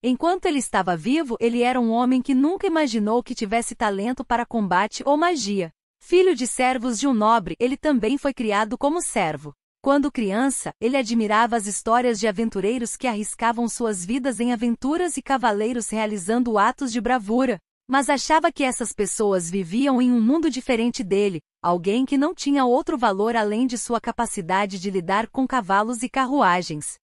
Enquanto ele estava vivo, ele era um homem que nunca imaginou que tivesse talento para combate ou magia. Filho de servos de um nobre, ele também foi criado como servo. Quando criança, ele admirava as histórias de aventureiros que arriscavam suas vidas em aventuras e cavaleiros realizando atos de bravura, mas achava que essas pessoas viviam em um mundo diferente dele, alguém que não tinha outro valor além de sua capacidade de lidar com cavalos e carruagens.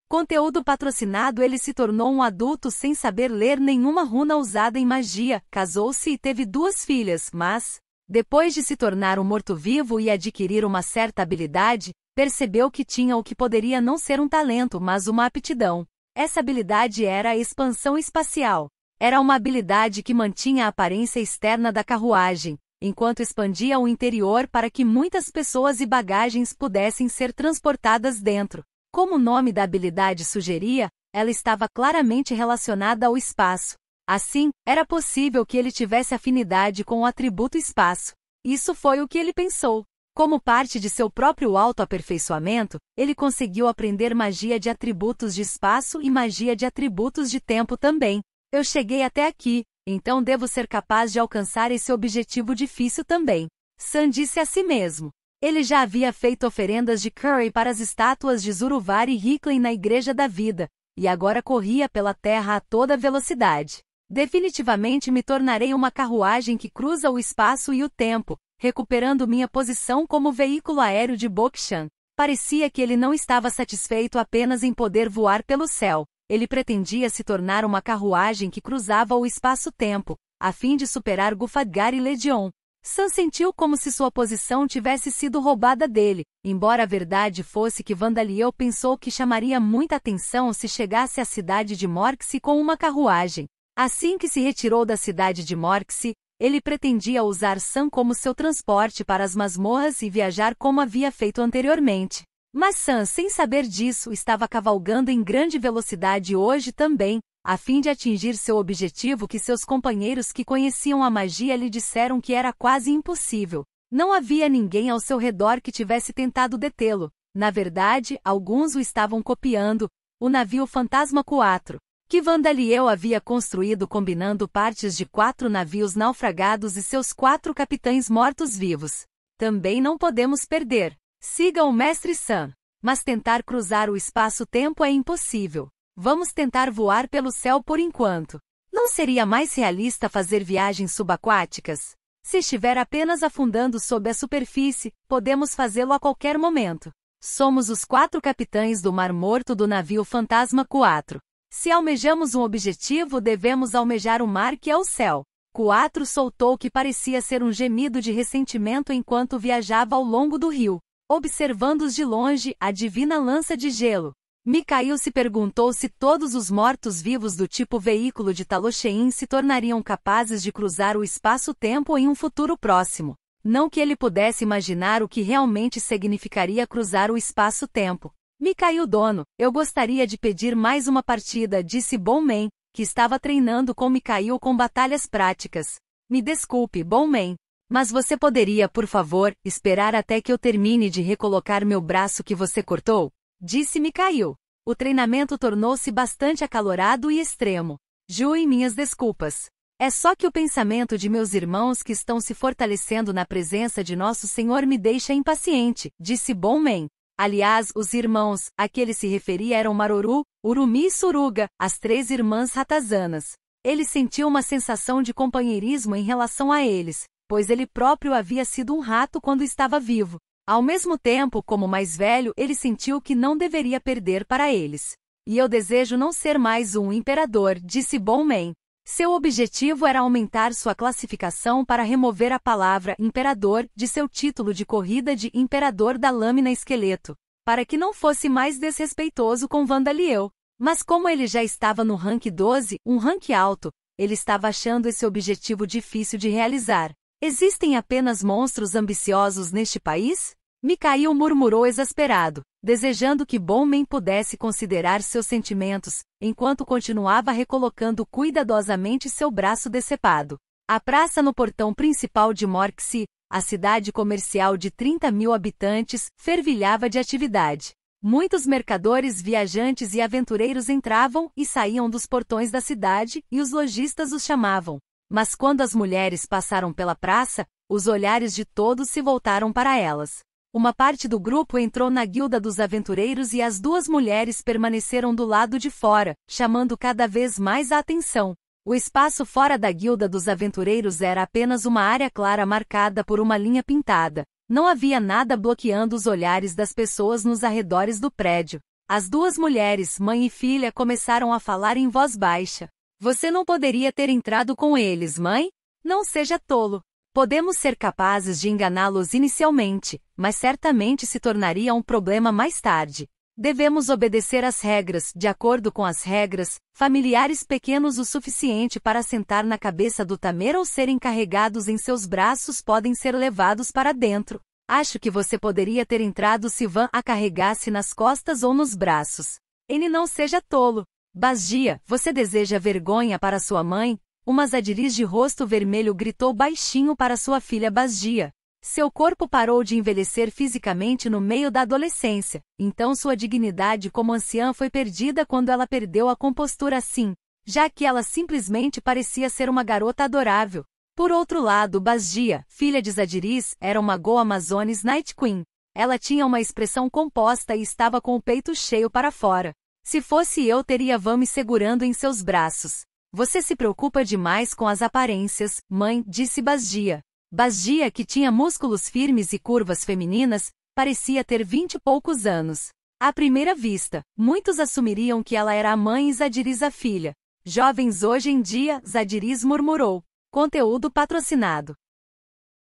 Conteúdo patrocinado. Ele se tornou um adulto sem saber ler nenhuma runa usada em magia, casou-se e teve 2 filhas, mas, depois de se tornar um morto-vivo e adquirir uma certa habilidade, percebeu que tinha o que poderia não ser um talento, mas uma aptidão. Essa habilidade era a expansão espacial. Era uma habilidade que mantinha a aparência externa da carruagem, enquanto expandia o interior para que muitas pessoas e bagagens pudessem ser transportadas dentro. Como o nome da habilidade sugeria, ela estava claramente relacionada ao espaço. Assim, era possível que ele tivesse afinidade com o atributo espaço. Isso foi o que ele pensou. Como parte de seu próprio autoaperfeiçoamento, ele conseguiu aprender magia de atributos de espaço e magia de atributos de tempo também. Eu cheguei até aqui, então devo ser capaz de alcançar esse objetivo difícil também. Sam disse a si mesmo. Ele já havia feito oferendas de curry para as estátuas de Zuruvar e Hickley na Igreja da Vida, e agora corria pela terra a toda velocidade. Definitivamente me tornarei uma carruagem que cruza o espaço e o tempo, recuperando minha posição como veículo aéreo de Bokshan. Parecia que ele não estava satisfeito apenas em poder voar pelo céu. Ele pretendia se tornar uma carruagem que cruzava o espaço-tempo, a fim de superar Gufadgar e Legion. Sam sentiu como se sua posição tivesse sido roubada dele, embora a verdade fosse que Vandaliel pensou que chamaria muita atenção se chegasse à cidade de Morxie com uma carruagem. Assim que se retirou da cidade de Morxie, ele pretendia usar Sam como seu transporte para as masmorras e viajar como havia feito anteriormente. Mas Sam, sem saber disso, estava cavalgando em grande velocidade hoje também, a fim de atingir seu objetivo que seus companheiros que conheciam a magia lhe disseram que era quase impossível. Não havia ninguém ao seu redor que tivesse tentado detê-lo. Na verdade, alguns o estavam copiando, o navio Fantasma 4, que Vandaliel havia construído combinando partes de 4 navios naufragados e seus 4 capitães mortos-vivos. Também não podemos perder. Siga o Mestre Sam. Mas tentar cruzar o espaço-tempo é impossível. Vamos tentar voar pelo céu por enquanto. Não seria mais realista fazer viagens subaquáticas? Se estiver apenas afundando sob a superfície, podemos fazê-lo a qualquer momento. Somos os 4 capitães do Mar Morto do navio Fantasma 4. Se almejamos um objetivo, devemos almejar o mar que é o céu. 4 soltou o que parecia ser um gemido de ressentimento enquanto viajava ao longo do rio, observando-os de longe, a divina lança de gelo. Mikhail se perguntou se todos os mortos-vivos do tipo veículo de Taloshein se tornariam capazes de cruzar o espaço-tempo em um futuro próximo. Não que ele pudesse imaginar o que realmente significaria cruzar o espaço-tempo. Mikhail dono, eu gostaria de pedir mais uma partida, disse Bowman, que estava treinando com Mikhail com batalhas práticas. Me desculpe, Bowman, mas você poderia, por favor, esperar até que eu termine de recolocar meu braço que você cortou? Disse Mikhail. O treinamento tornou-se bastante acalorado e extremo. Juem minhas desculpas. É só que o pensamento de meus irmãos que estão se fortalecendo na presença de Nosso Senhor me deixa impaciente, disse Bowman. Aliás, os irmãos, a que ele se referia eram Maroru, Urumi e Suruga, as 3 irmãs ratazanas. Ele sentiu uma sensação de companheirismo em relação a eles, pois ele próprio havia sido um rato quando estava vivo. Ao mesmo tempo, como mais velho, ele sentiu que não deveria perder para eles. E eu desejo não ser mais um imperador, disse Bowman. Seu objetivo era aumentar sua classificação para remover a palavra imperador de seu título de corrida de imperador da lâmina esqueleto, para que não fosse mais desrespeitoso com Vandaliel. Mas como ele já estava no rank 12, um rank alto, ele estava achando esse objetivo difícil de realizar. Existem apenas monstros ambiciosos neste país? Mikhail murmurou exasperado, desejando que Bowman pudesse considerar seus sentimentos, enquanto continuava recolocando cuidadosamente seu braço decepado. A praça no portão principal de Morxie, a cidade comercial de 30.000 habitantes, fervilhava de atividade. Muitos mercadores, viajantes e aventureiros entravam e saíam dos portões da cidade, e os lojistas os chamavam. Mas quando as mulheres passaram pela praça, os olhares de todos se voltaram para elas. Uma parte do grupo entrou na guilda dos aventureiros e as duas mulheres permaneceram do lado de fora, chamando cada vez mais a atenção. O espaço fora da guilda dos aventureiros era apenas uma área clara marcada por uma linha pintada. Não havia nada bloqueando os olhares das pessoas nos arredores do prédio. As duas mulheres, mãe e filha, começaram a falar em voz baixa. Você não poderia ter entrado com eles, mãe? Não seja tolo. Podemos ser capazes de enganá-los inicialmente, mas certamente se tornaria um problema mais tarde. Devemos obedecer às regras. De acordo com as regras, familiares pequenos o suficiente para sentar na cabeça do tamer ou serem carregados em seus braços podem ser levados para dentro. Acho que você poderia ter entrado se Van a carregasse nas costas ou nos braços. Ele não seja tolo. Basdia, você deseja vergonha para sua mãe? Uma Zadiris de rosto vermelho gritou baixinho para sua filha Basdia. Seu corpo parou de envelhecer fisicamente no meio da adolescência, então sua dignidade como anciã foi perdida quando ela perdeu a compostura assim, já que ela simplesmente parecia ser uma garota adorável. Por outro lado, Basdia, filha de Zadiris, era uma Go Amazones Night Queen. Ela tinha uma expressão composta e estava com o peito cheio para fora. Se fosse eu, teria Van me segurando em seus braços. Você se preocupa demais com as aparências, mãe, disse Basdia. Basdia, que tinha músculos firmes e curvas femininas, parecia ter 20 e poucos anos. À primeira vista, muitos assumiriam que ela era a mãe e Zadiris a filha. Jovens hoje em dia, Zadiris murmurou. Conteúdo patrocinado.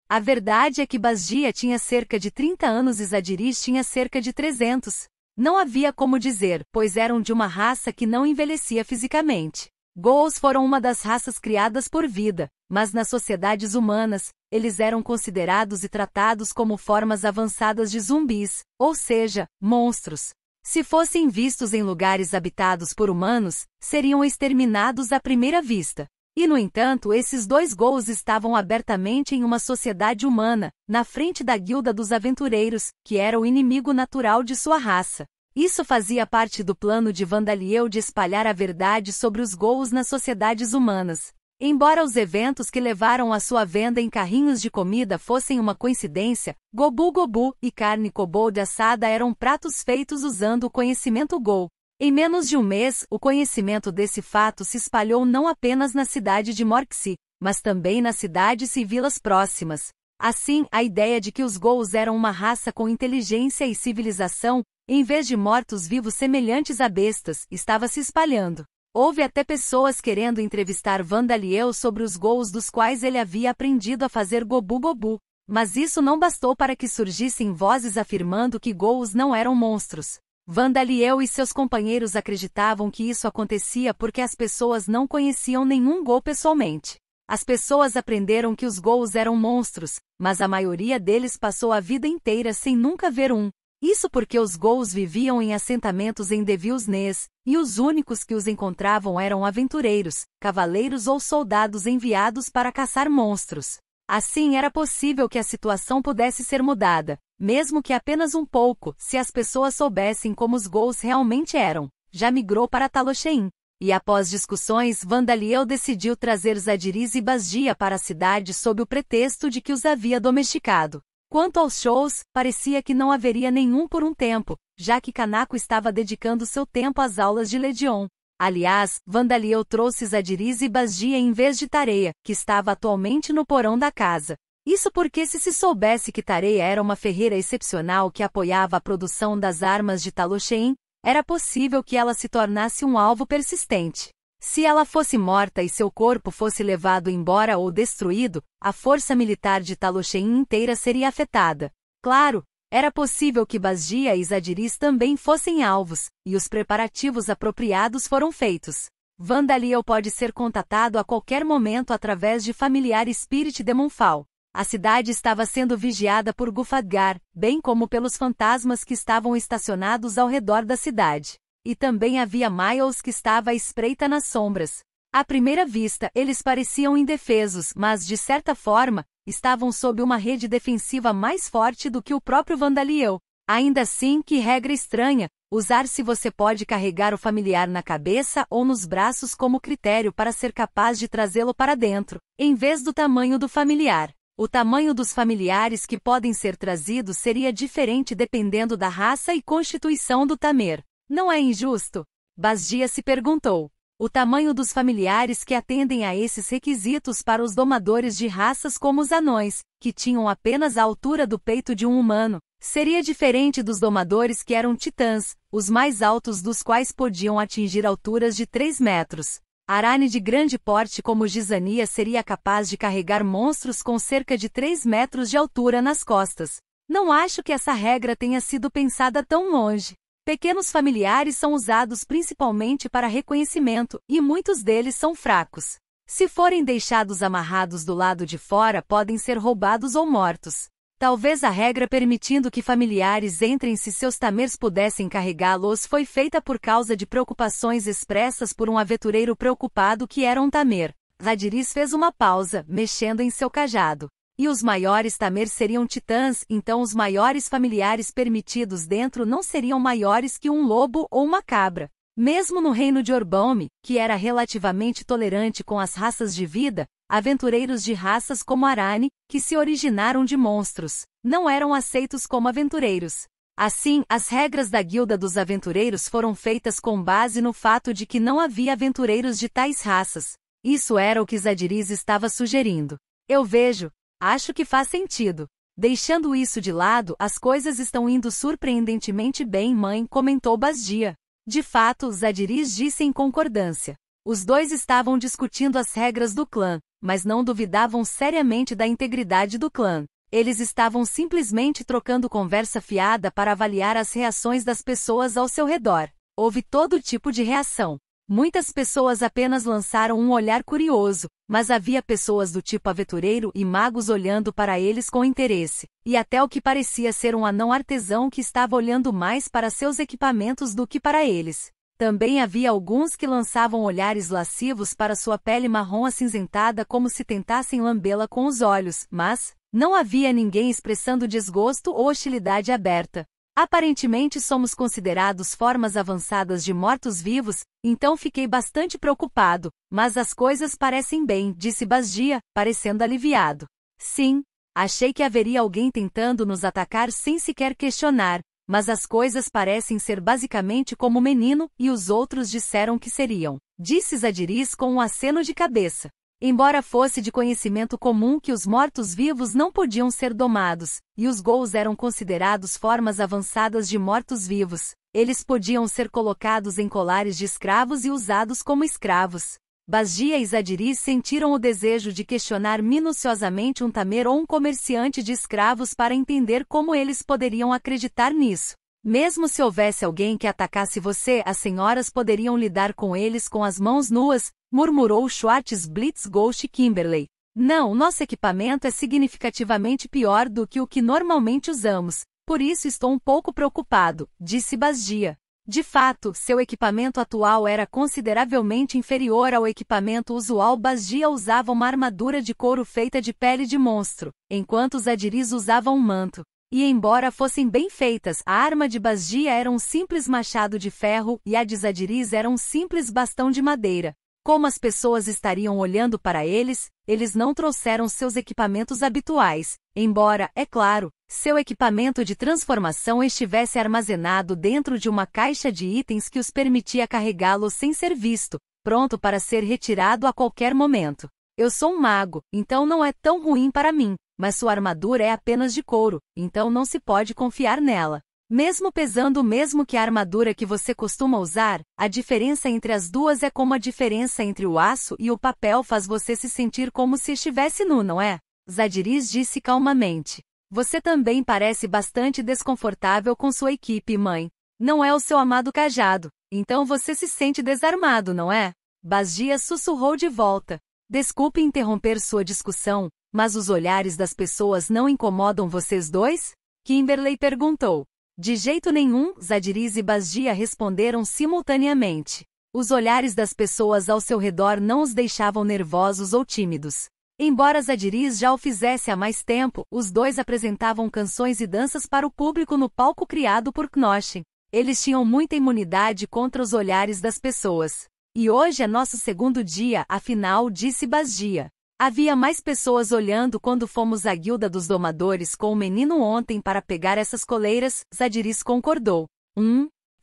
A verdade é que Basdia tinha cerca de 30 anos e Zadiris tinha cerca de 300. Não havia como dizer, pois eram de uma raça que não envelhecia fisicamente. Ghouls foram uma das raças criadas por vida, mas nas sociedades humanas, eles eram considerados e tratados como formas avançadas de zumbis, ou seja, monstros. Se fossem vistos em lugares habitados por humanos, seriam exterminados à primeira vista. E no entanto, esses dois Ghouls estavam abertamente em uma sociedade humana, na frente da guilda dos aventureiros, que era o inimigo natural de sua raça. Isso fazia parte do plano de Vandaliel de espalhar a verdade sobre os Ghouls nas sociedades humanas. Embora os eventos que levaram à sua venda em carrinhos de comida fossem uma coincidência, Gobu Gobu e carne kobold assada eram pratos feitos usando o conhecimento Ghoul. Em menos de um mês, o conhecimento desse fato se espalhou não apenas na cidade de Morxi, mas também nas cidades e vilas próximas. Assim, a ideia de que os Ghouls eram uma raça com inteligência e civilização, em vez de mortos-vivos semelhantes a bestas, estava se espalhando. Houve até pessoas querendo entrevistar Vandaliel sobre os Ghouls dos quais ele havia aprendido a fazer Gobu Gobu. Mas isso não bastou para que surgissem vozes afirmando que Ghouls não eram monstros. Vandaliel e seus companheiros acreditavam que isso acontecia porque as pessoas não conheciam nenhum Ghoul pessoalmente. As pessoas aprenderam que os Ghouls eram monstros, mas a maioria deles passou a vida inteira sem nunca ver um. Isso porque os Ghouls viviam em assentamentos em Devil's Ness, e os únicos que os encontravam eram aventureiros, cavaleiros ou soldados enviados para caçar monstros. Assim era possível que a situação pudesse ser mudada, mesmo que apenas um pouco, se as pessoas soubessem como os Ghouls realmente eram. Já migrou para Talosheim. E após discussões, Vandaliel decidiu trazer Zadiris e Basdia para a cidade sob o pretexto de que os havia domesticado. Quanto aos shows, parecia que não haveria nenhum por um tempo, já que Kanako estava dedicando seu tempo às aulas de Legion. Aliás, Vandaliel trouxe Zadiris e Basdia em vez de Tareia, que estava atualmente no porão da casa. Isso porque se soubesse que Tareia era uma ferreira excepcional que apoiava a produção das armas de Talosheim, era possível que ela se tornasse um alvo persistente. Se ela fosse morta e seu corpo fosse levado embora ou destruído, a força militar de Talosheim inteira seria afetada. Claro, era possível que Basdia e Zadiris também fossem alvos, e os preparativos apropriados foram feitos. Vandaliel pode ser contatado a qualquer momento através de familiar Spirit de Monfal. A cidade estava sendo vigiada por Gufadgar, bem como pelos fantasmas que estavam estacionados ao redor da cidade. E também havia Miles que estava à espreita nas sombras. À primeira vista, eles pareciam indefesos, mas, de certa forma, estavam sob uma rede defensiva mais forte do que o próprio Vandaliel. Ainda assim, que regra estranha, usar se você pode carregar o familiar na cabeça ou nos braços como critério para ser capaz de trazê-lo para dentro, em vez do tamanho do familiar. O tamanho dos familiares que podem ser trazidos seria diferente dependendo da raça e constituição do tamer. Não é injusto? Basdia se perguntou. O tamanho dos familiares que atendem a esses requisitos para os domadores de raças como os anões, que tinham apenas a altura do peito de um humano, seria diferente dos domadores que eram titãs, os mais altos dos quais podiam atingir alturas de 3 metros. Arane de grande porte como Gizania seria capaz de carregar monstros com cerca de 3 metros de altura nas costas. Não acho que essa regra tenha sido pensada tão longe. Pequenos familiares são usados principalmente para reconhecimento, e muitos deles são fracos. Se forem deixados amarrados do lado de fora, podem ser roubados ou mortos. Talvez a regra permitindo que familiares entrem se seus tamers pudessem carregá-los foi feita por causa de preocupações expressas por um aventureiro preocupado que era um tamer. Zadiris fez uma pausa, mexendo em seu cajado. E os maiores tamers seriam titãs, então os maiores familiares permitidos dentro não seriam maiores que um lobo ou uma cabra. Mesmo no reino de Orbaum, que era relativamente tolerante com as raças de vida, aventureiros de raças como Arane, que se originaram de monstros, não eram aceitos como aventureiros. Assim, as regras da Guilda dos Aventureiros foram feitas com base no fato de que não havia aventureiros de tais raças. Isso era o que Zadiris estava sugerindo. Eu vejo. Acho que faz sentido. Deixando isso de lado, as coisas estão indo surpreendentemente bem, mãe, comentou Basdia. De fato, Zadiris disse em concordância. Os dois estavam discutindo as regras do clã, mas não duvidavam seriamente da integridade do clã. Eles estavam simplesmente trocando conversa fiada para avaliar as reações das pessoas ao seu redor. Houve todo tipo de reação. Muitas pessoas apenas lançaram um olhar curioso, mas havia pessoas do tipo aventureiro e magos olhando para eles com interesse, e até o que parecia ser um anão artesão que estava olhando mais para seus equipamentos do que para eles. Também havia alguns que lançavam olhares lascivos para sua pele marrom acinzentada como se tentassem lambê-la com os olhos, mas não havia ninguém expressando desgosto ou hostilidade aberta. Aparentemente somos considerados formas avançadas de mortos-vivos, então fiquei bastante preocupado, mas as coisas parecem bem, disse Basdia, parecendo aliviado. Sim, achei que haveria alguém tentando nos atacar sem sequer questionar, mas as coisas parecem ser basicamente como o menino e os outros disseram que seriam, disse Zadiris com um aceno de cabeça. Embora fosse de conhecimento comum que os mortos-vivos não podiam ser domados, e os ghouls eram considerados formas avançadas de mortos-vivos, eles podiam ser colocados em colares de escravos e usados como escravos. Basdia e Zadiris sentiram o desejo de questionar minuciosamente um tamer ou um comerciante de escravos para entender como eles poderiam acreditar nisso. Mesmo se houvesse alguém que atacasse você, as senhoras poderiam lidar com eles com as mãos nuas, murmurou Schwartz Blitz Ghost Kimberley. Não, nosso equipamento é significativamente pior do que o que normalmente usamos, por isso estou um pouco preocupado, disse Basdia. De fato, seu equipamento atual era consideravelmente inferior ao equipamento usual. Basdia usava uma armadura de couro feita de pele de monstro, enquanto Zadiris usava um manto. E embora fossem bem feitas, a arma de Basdia era um simples machado de ferro e a de Zadiris era um simples bastão de madeira. Como as pessoas estariam olhando para eles, eles não trouxeram seus equipamentos habituais, embora, é claro, seu equipamento de transformação estivesse armazenado dentro de uma caixa de itens que os permitia carregá-lo sem ser visto, pronto para ser retirado a qualquer momento. Eu sou um mago, então não é tão ruim para mim, mas sua armadura é apenas de couro, então não se pode confiar nela. Mesmo pesando o mesmo que a armadura que você costuma usar, a diferença entre as duas é como a diferença entre o aço e o papel faz você se sentir como se estivesse nu, não é? Zadiris disse calmamente. Você também parece bastante desconfortável com sua equipe, mãe. Não é o seu amado cajado, então você se sente desarmado, não é? Basdia sussurrou de volta. Desculpe interromper sua discussão, mas os olhares das pessoas não incomodam vocês dois? Kimberley perguntou. De jeito nenhum, Zadiris e Basdia responderam simultaneamente. Os olhares das pessoas ao seu redor não os deixavam nervosos ou tímidos. Embora Zadiris já o fizesse há mais tempo, os dois apresentavam canções e danças para o público no palco criado por Knochen. Eles tinham muita imunidade contra os olhares das pessoas. E hoje é nosso segundo dia, afinal, disse Bazdia. Havia mais pessoas olhando quando fomos à guilda dos domadores com o menino ontem para pegar essas coleiras, Zadiris concordou.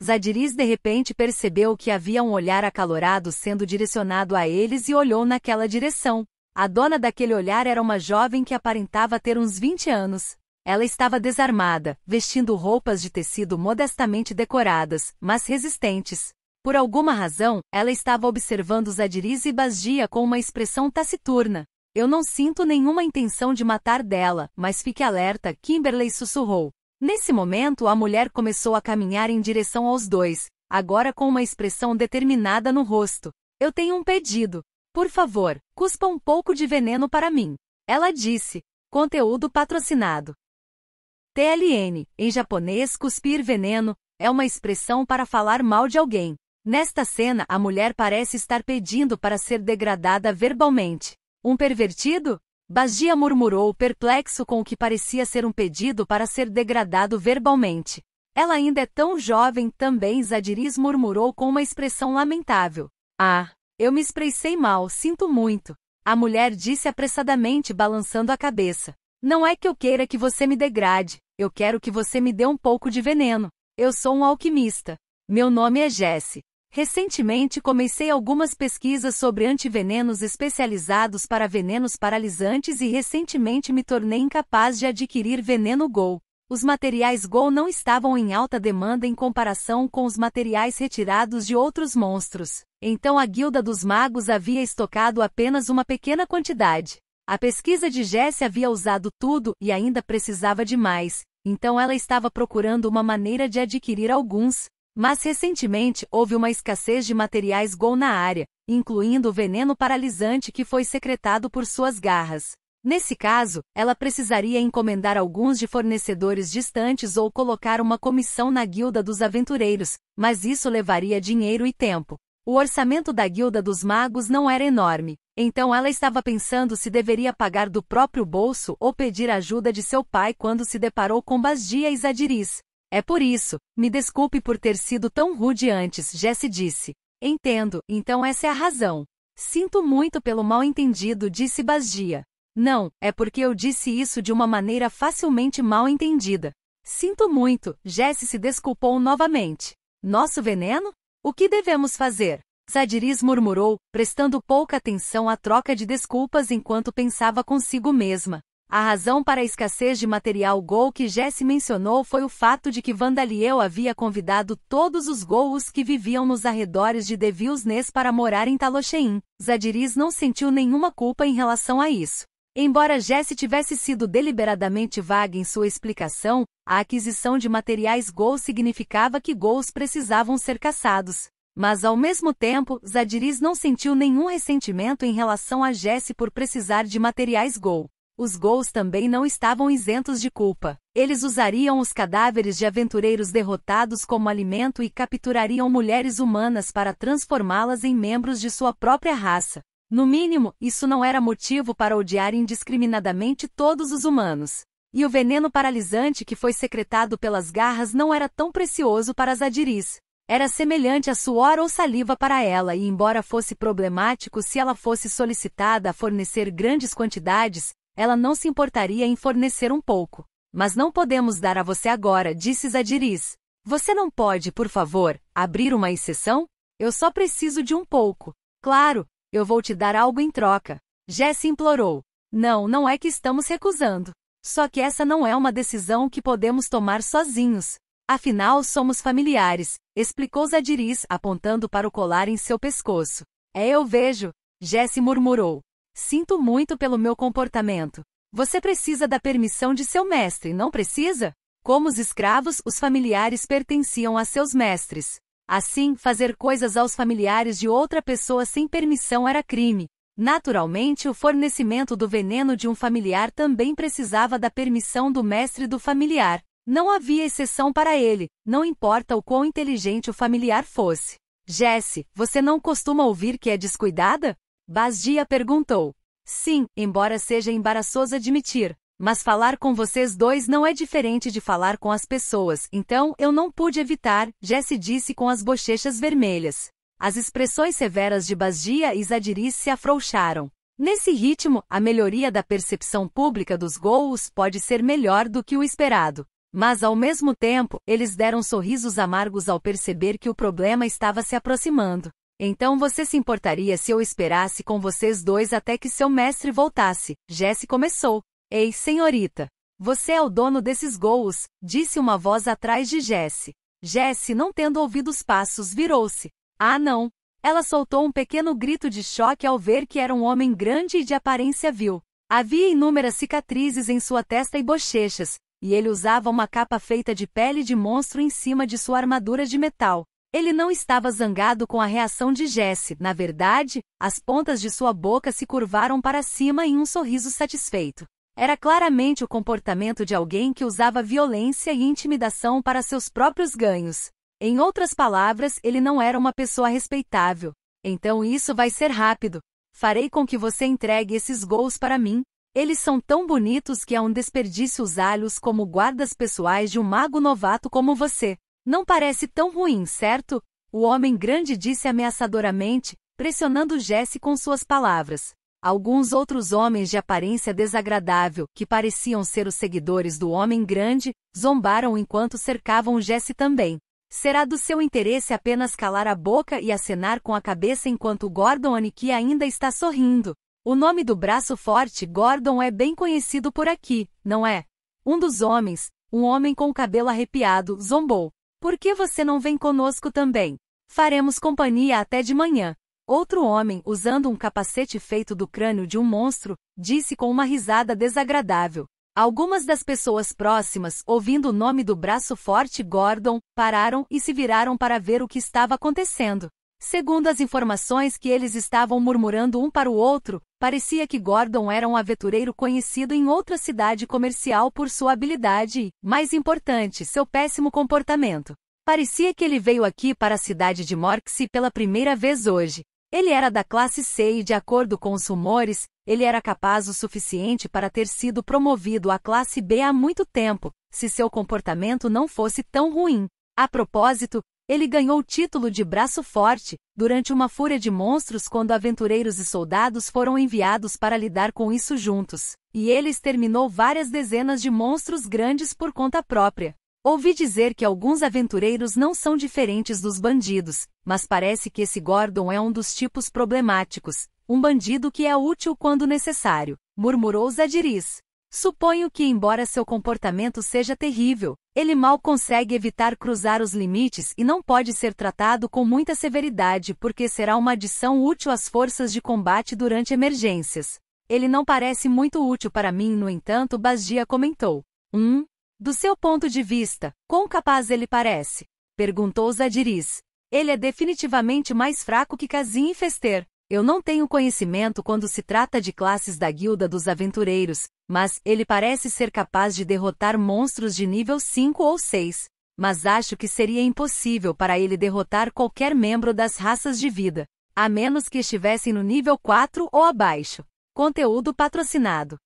Zadiris de repente percebeu que havia um olhar acalorado sendo direcionado a eles e olhou naquela direção. A dona daquele olhar era uma jovem que aparentava ter uns 20 anos. Ela estava desarmada, vestindo roupas de tecido modestamente decoradas, mas resistentes. Por alguma razão, ela estava observando Zadiris e Bazdia com uma expressão taciturna. Eu não sinto nenhuma intenção de matar dela, mas fique alerta, Kimberley sussurrou. Nesse momento a mulher começou a caminhar em direção aos dois, agora com uma expressão determinada no rosto. Eu tenho um pedido. Por favor, cuspa um pouco de veneno para mim. Ela disse. Conteúdo patrocinado. TLN, em japonês cuspir veneno, é uma expressão para falar mal de alguém. Nesta cena a mulher parece estar pedindo para ser degradada verbalmente. Um pervertido? Bazdia murmurou perplexo com o que parecia ser um pedido para ser degradado verbalmente. Ela ainda é tão jovem também, Zadiris murmurou com uma expressão lamentável. Eu me expressei mal, sinto muito. A mulher disse apressadamente balançando a cabeça. Não é que eu queira que você me degrade, eu quero que você me dê um pouco de veneno. Eu sou um alquimista. Meu nome é Jesse. Recentemente comecei algumas pesquisas sobre antivenenos especializados para venenos paralisantes e recentemente me tornei incapaz de adquirir veneno Gol. Os materiais Gol não estavam em alta demanda em comparação com os materiais retirados de outros monstros. Então a Guilda dos Magos havia estocado apenas uma pequena quantidade. A pesquisa de Jesse havia usado tudo e ainda precisava de mais, então ela estava procurando uma maneira de adquirir alguns. Mas recentemente houve uma escassez de materiais Gol na área, incluindo o veneno paralisante que foi secretado por suas garras. Nesse caso, ela precisaria encomendar alguns de fornecedores distantes ou colocar uma comissão na Guilda dos Aventureiros, mas isso levaria dinheiro e tempo. O orçamento da Guilda dos Magos não era enorme, então ela estava pensando se deveria pagar do próprio bolso ou pedir ajuda de seu pai quando se deparou com Bazdia e Zadiris. É por isso, me desculpe por ter sido tão rude antes, Jesse disse. Entendo, então essa é a razão. Sinto muito pelo mal-entendido, disse Bazdia. Não, é porque eu disse isso de uma maneira facilmente mal entendida. Sinto muito, Jesse se desculpou novamente. Nosso veneno? O que devemos fazer? Zadiris murmurou, prestando pouca atenção à troca de desculpas enquanto pensava consigo mesma. A razão para a escassez de material Gol que Jesse mencionou foi o fato de que Vandaliel havia convidado todos os Gols que viviam nos arredores de Devil's Nest para morar em Talochein. Zadiris não sentiu nenhuma culpa em relação a isso. Embora Jesse tivesse sido deliberadamente vaga em sua explicação, a aquisição de materiais Gol significava que Gols precisavam ser caçados. Mas ao mesmo tempo, Zadiris não sentiu nenhum ressentimento em relação a Jesse por precisar de materiais Gol. Os Gols também não estavam isentos de culpa. Eles usariam os cadáveres de aventureiros derrotados como alimento e capturariam mulheres humanas para transformá-las em membros de sua própria raça. No mínimo, isso não era motivo para odiar indiscriminadamente todos os humanos. E o veneno paralisante que foi secretado pelas garras não era tão precioso para Zadiris. Era semelhante a suor ou saliva para ela e embora fosse problemático se ela fosse solicitada a fornecer grandes quantidades, ela não se importaria em fornecer um pouco. Mas não podemos dar a você agora, disse Zadiris. Você não pode, por favor, abrir uma exceção? Eu só preciso de um pouco. Claro, eu vou te dar algo em troca. Jesse implorou. Não é que estamos recusando. Só que essa não é uma decisão que podemos tomar sozinhos. Afinal, somos familiares, explicou Zadiris, apontando para o colar em seu pescoço. Eu vejo. Jesse murmurou. Sinto muito pelo meu comportamento. Você precisa da permissão de seu mestre, não precisa? Como os escravos, os familiares pertenciam a seus mestres. Assim, fazer coisas aos familiares de outra pessoa sem permissão era crime. Naturalmente, o fornecimento do veneno de um familiar também precisava da permissão do mestre do familiar. Não havia exceção para ele, não importa o quão inteligente o familiar fosse. Jesse, você não costuma ouvir que é descuidada? Bazdia perguntou. Sim, embora seja embaraçoso admitir. Mas falar com vocês dois não é diferente de falar com as pessoas, então eu não pude evitar, Jesse disse com as bochechas vermelhas. As expressões severas de Basdia e Zadiris se afrouxaram. Nesse ritmo, a melhoria da percepção pública dos gols pode ser melhor do que o esperado. Mas ao mesmo tempo, eles deram sorrisos amargos ao perceber que o problema estava se aproximando. Então você se importaria se eu esperasse com vocês dois até que seu mestre voltasse? Jesse começou. Ei, senhorita. Você é o dono desses gols, disse uma voz atrás de Jesse. Jesse, não tendo ouvido os passos, virou-se. Ah, não. Ela soltou um pequeno grito de choque ao ver que era um homem grande e de aparência vil. Havia inúmeras cicatrizes em sua testa e bochechas, e ele usava uma capa feita de pele de monstro em cima de sua armadura de metal. Ele não estava zangado com a reação de Jesse. Na verdade, as pontas de sua boca se curvaram para cima em um sorriso satisfeito. Era claramente o comportamento de alguém que usava violência e intimidação para seus próprios ganhos. Em outras palavras, ele não era uma pessoa respeitável. Então isso vai ser rápido. Farei com que você entregue esses gols para mim. Eles são tão bonitos que é um desperdício usá-los como guardas pessoais de um mago novato como você. Não parece tão ruim, certo? O homem grande disse ameaçadoramente, pressionando Jesse com suas palavras. Alguns outros homens de aparência desagradável, que pareciam ser os seguidores do homem grande, zombaram enquanto cercavam Jesse também. Será do seu interesse apenas calar a boca e acenar com a cabeça enquanto Gordon Aniki ainda está sorrindo. O nome do braço forte Gordon é bem conhecido por aqui, não é? Um dos homens, um homem com o cabelo arrepiado, zombou. Por que você não vem conosco também? Faremos companhia até de manhã. Outro homem, usando um capacete feito do crânio de um monstro, disse com uma risada desagradável. Algumas das pessoas próximas, ouvindo o nome do braço forte Gordon, pararam e se viraram para ver o que estava acontecendo. Segundo as informações que eles estavam murmurando um para o outro, parecia que Gordon era um aventureiro conhecido em outra cidade comercial por sua habilidade e, mais importante, seu péssimo comportamento. Parecia que ele veio aqui para a cidade de Morxie pela primeira vez hoje. Ele era da classe C e, de acordo com os rumores, ele era capaz o suficiente para ter sido promovido à classe B há muito tempo, se seu comportamento não fosse tão ruim. A propósito, ele ganhou o título de braço forte, durante uma fúria de monstros quando aventureiros e soldados foram enviados para lidar com isso juntos, e ele exterminou várias dezenas de monstros grandes por conta própria. Ouvi dizer que alguns aventureiros não são diferentes dos bandidos, mas parece que esse Gordon é um dos tipos problemáticos, um bandido que é útil quando necessário, murmurou Zadiris. Suponho que, embora seu comportamento seja terrível, ele mal consegue evitar cruzar os limites e não pode ser tratado com muita severidade porque será uma adição útil às forças de combate durante emergências. Ele não parece muito útil para mim, no entanto, Basdia comentou. Do seu ponto de vista, quão capaz ele parece? Perguntou Zadiris. Ele é definitivamente mais fraco que Kazin e Fester. Eu não tenho conhecimento quando se trata de classes da Guilda dos Aventureiros, mas ele parece ser capaz de derrotar monstros de nível 5 ou 6. Mas acho que seria impossível para ele derrotar qualquer membro das raças de vida, a menos que estivessem no nível 4 ou abaixo. Conteúdo patrocinado.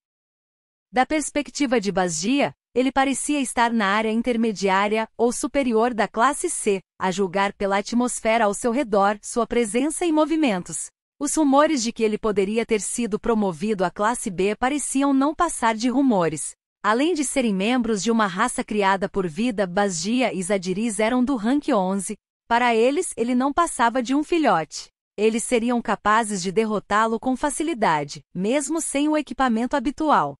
Da perspectiva de Basdia, ele parecia estar na área intermediária ou superior da classe C, a julgar pela atmosfera ao seu redor, sua presença e movimentos. Os rumores de que ele poderia ter sido promovido à classe B pareciam não passar de rumores. Além de serem membros de uma raça criada por vida, Basdia e Zadiris eram do rank 11. Para eles, ele não passava de um filhote. Eles seriam capazes de derrotá-lo com facilidade, mesmo sem o equipamento habitual.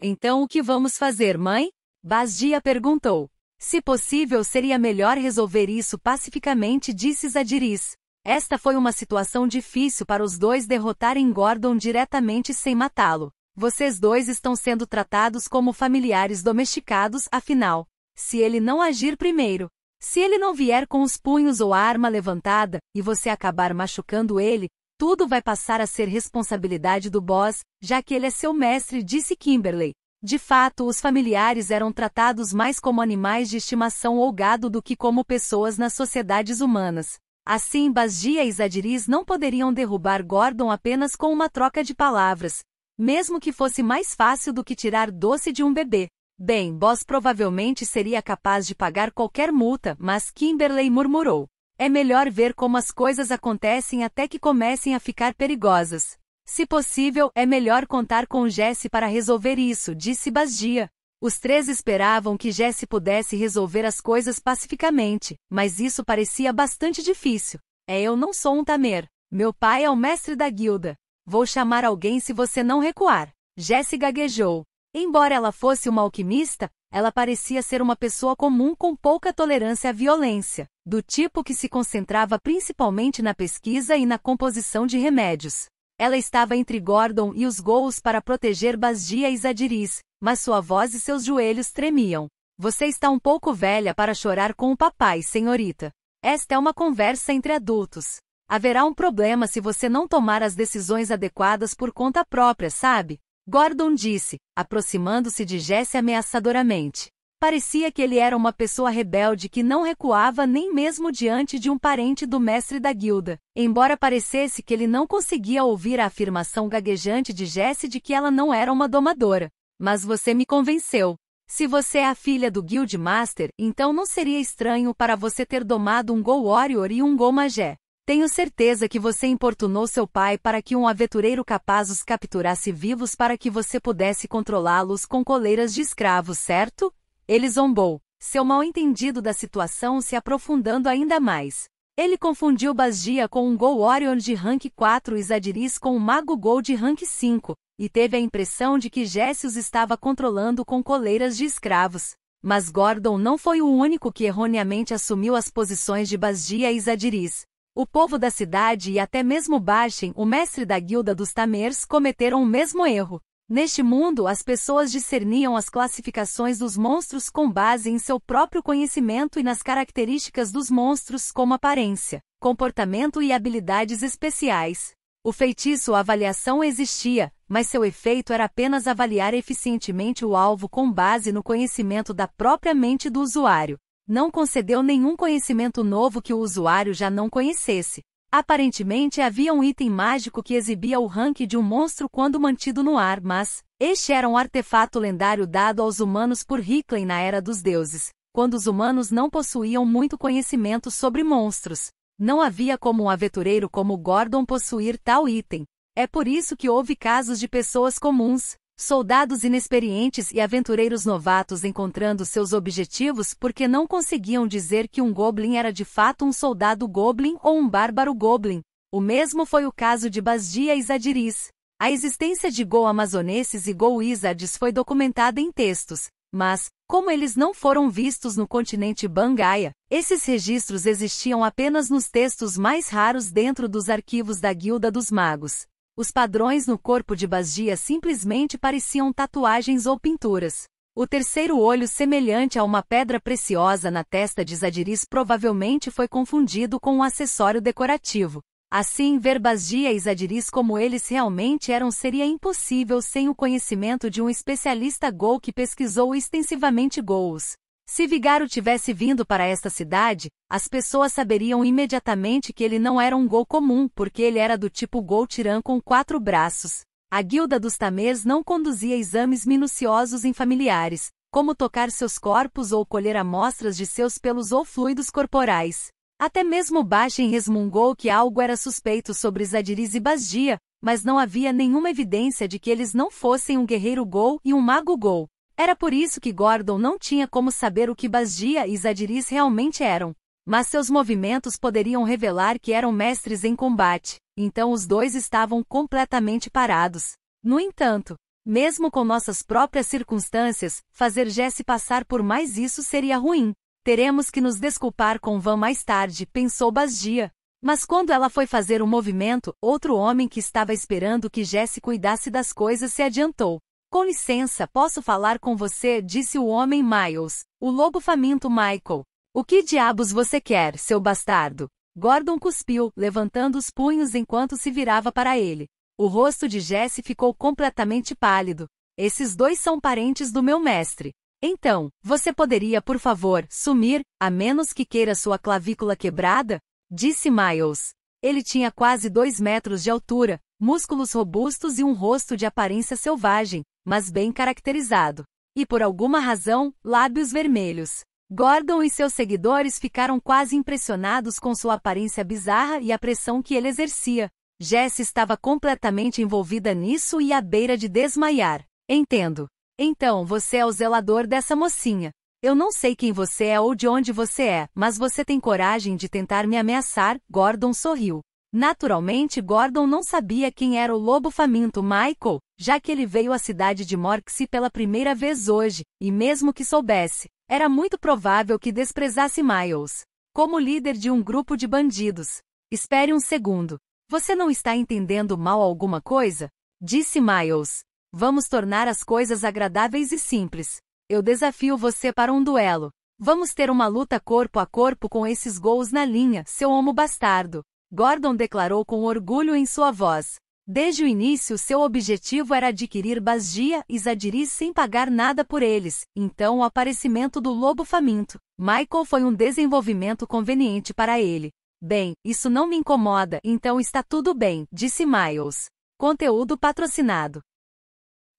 Então o que vamos fazer, mãe? Basdia perguntou. Se possível, seria melhor resolver isso pacificamente, disse Zadiris. Esta foi uma situação difícil para os dois derrotarem Gordon diretamente sem matá-lo. Vocês dois estão sendo tratados como familiares domesticados, afinal. Se ele não agir primeiro, se ele não vier com os punhos ou a arma levantada, e você acabar machucando ele, tudo vai passar a ser responsabilidade do boss, já que ele é seu mestre, disse Kimberly. De fato, os familiares eram tratados mais como animais de estimação ou gado do que como pessoas nas sociedades humanas. Assim, Basdia e Zadiris não poderiam derrubar Gordon apenas com uma troca de palavras. Mesmo que fosse mais fácil do que tirar doce de um bebê. Bem, Boss provavelmente seria capaz de pagar qualquer multa, mas Kimberly murmurou. É melhor ver como as coisas acontecem até que comecem a ficar perigosas. Se possível, é melhor contar com Jesse para resolver isso, disse Basdia. Os três esperavam que Jesse pudesse resolver as coisas pacificamente, mas isso parecia bastante difícil. Eu não sou um tamer. Meu pai é o mestre da guilda. Vou chamar alguém se você não recuar. Jesse gaguejou. Embora ela fosse uma alquimista, ela parecia ser uma pessoa comum com pouca tolerância à violência, do tipo que se concentrava principalmente na pesquisa e na composição de remédios. Ela estava entre Gordon e os Ghouls para proteger Basdia e Zadiris, mas sua voz e seus joelhos tremiam. Você está um pouco velha para chorar com o papai, senhorita. Esta é uma conversa entre adultos. Haverá um problema se você não tomar as decisões adequadas por conta própria, sabe? Gordon disse, aproximando-se de Jesse ameaçadoramente. Parecia que ele era uma pessoa rebelde que não recuava nem mesmo diante de um parente do mestre da guilda, embora parecesse que ele não conseguia ouvir a afirmação gaguejante de Jesse de que ela não era uma domadora. Mas você me convenceu. Se você é a filha do Guild Master, então não seria estranho para você ter domado um Ghoul Warrior e um Ghoul Magé. Tenho certeza que você importunou seu pai para que um aventureiro capaz os capturasse vivos para que você pudesse controlá-los com coleiras de escravos, certo? Ele zombou, seu mal-entendido da situação se aprofundando ainda mais. Ele confundiu Basdia com um Ghoul Warrior de rank 4 e Zadiris com um Mago Ghoul de rank 5, e teve a impressão de que Jesse os estava controlando com coleiras de escravos. Mas Gordon não foi o único que erroneamente assumiu as posições de Basdia e Zadiris. O povo da cidade e até mesmo Bashen, o mestre da guilda dos Tamers, cometeram o mesmo erro. Neste mundo, as pessoas discerniam as classificações dos monstros com base em seu próprio conhecimento e nas características dos monstros como aparência, comportamento e habilidades especiais. O feitiço avaliação existia, mas seu efeito era apenas avaliar eficientemente o alvo com base no conhecimento da própria mente do usuário. Não concedeu nenhum conhecimento novo que o usuário já não conhecesse. Aparentemente havia um item mágico que exibia o rank de um monstro quando mantido no ar, mas este era um artefato lendário dado aos humanos por Hickley na Era dos Deuses, quando os humanos não possuíam muito conhecimento sobre monstros. Não havia como um aventureiro como Gordon possuir tal item. É por isso que houve casos de pessoas comuns, soldados inexperientes e aventureiros novatos encontrando seus objetivos porque não conseguiam dizer que um Goblin era de fato um soldado Goblin ou um bárbaro Goblin. O mesmo foi o caso de Basdia e Zadiris. A existência de Ghoul amazoneses e Ghoul wizards foi documentada em textos, mas, como eles não foram vistos no continente Bangaia, esses registros existiam apenas nos textos mais raros dentro dos arquivos da Guilda dos Magos. Os padrões no corpo de Basdia simplesmente pareciam tatuagens ou pinturas. O terceiro olho semelhante a uma pedra preciosa na testa de Zadiris provavelmente foi confundido com um acessório decorativo. Assim, ver Basdia e Zadiris como eles realmente eram seria impossível sem o conhecimento de um especialista Ghoul que pesquisou extensivamente Ghouls. Se Vigaro tivesse vindo para esta cidade, as pessoas saberiam imediatamente que ele não era um Ghoul comum porque ele era do tipo Ghoul Tiran com 4 braços. A guilda dos Tamers não conduzia exames minuciosos em familiares, como tocar seus corpos ou colher amostras de seus pelos ou fluidos corporais. Até mesmo Bashen resmungou que algo era suspeito sobre Zadiris e Basdia, mas não havia nenhuma evidência de que eles não fossem um guerreiro Ghoul e um mago Ghoul. Era por isso que Gordon não tinha como saber o que Basdia e Zadiris realmente eram. Mas seus movimentos poderiam revelar que eram mestres em combate, então os dois estavam completamente parados. No entanto, mesmo com nossas próprias circunstâncias, fazer Jesse passar por mais isso seria ruim. Teremos que nos desculpar com Van mais tarde, pensou Basdia. Mas quando ela foi fazer um movimento, outro homem que estava esperando que Jesse cuidasse das coisas se adiantou. Com licença, posso falar com você, disse o homem Miles, o lobo faminto Michael. O que diabos você quer, seu bastardo? Gordon cuspiu, levantando os punhos enquanto se virava para ele. O rosto de Jesse ficou completamente pálido. Esses dois são parentes do meu mestre. Então, você poderia, por favor, sumir, a menos que queira sua clavícula quebrada? Disse Miles. Ele tinha quase 2 metros de altura, músculos robustos e um rosto de aparência selvagem, mas bem caracterizado. E por alguma razão, lábios vermelhos. Gordon e seus seguidores ficaram quase impressionados com sua aparência bizarra e a pressão que ele exercia. Jessie estava completamente envolvida nisso e à beira de desmaiar. Entendo. Então você é o zelador dessa mocinha. Eu não sei quem você é ou de onde você é, mas você tem coragem de tentar me ameaçar, Gordon sorriu. Naturalmente Gordon não sabia quem era o lobo faminto Michael, já que ele veio à cidade de Morksey pela primeira vez hoje, e mesmo que soubesse, era muito provável que desprezasse Miles, como líder de um grupo de bandidos. Espere um segundo. Você não está entendendo mal alguma coisa? Disse Miles. Vamos tornar as coisas agradáveis e simples. Eu desafio você para um duelo. Vamos ter uma luta corpo a corpo com esses gols na linha, seu homo bastardo. Gordon declarou com orgulho em sua voz. Desde o início seu objetivo era adquirir Bazgia e Zadiris sem pagar nada por eles, então o aparecimento do lobo faminto, Michael foi um desenvolvimento conveniente para ele. Bem, isso não me incomoda, então está tudo bem, disse Miles. Conteúdo patrocinado.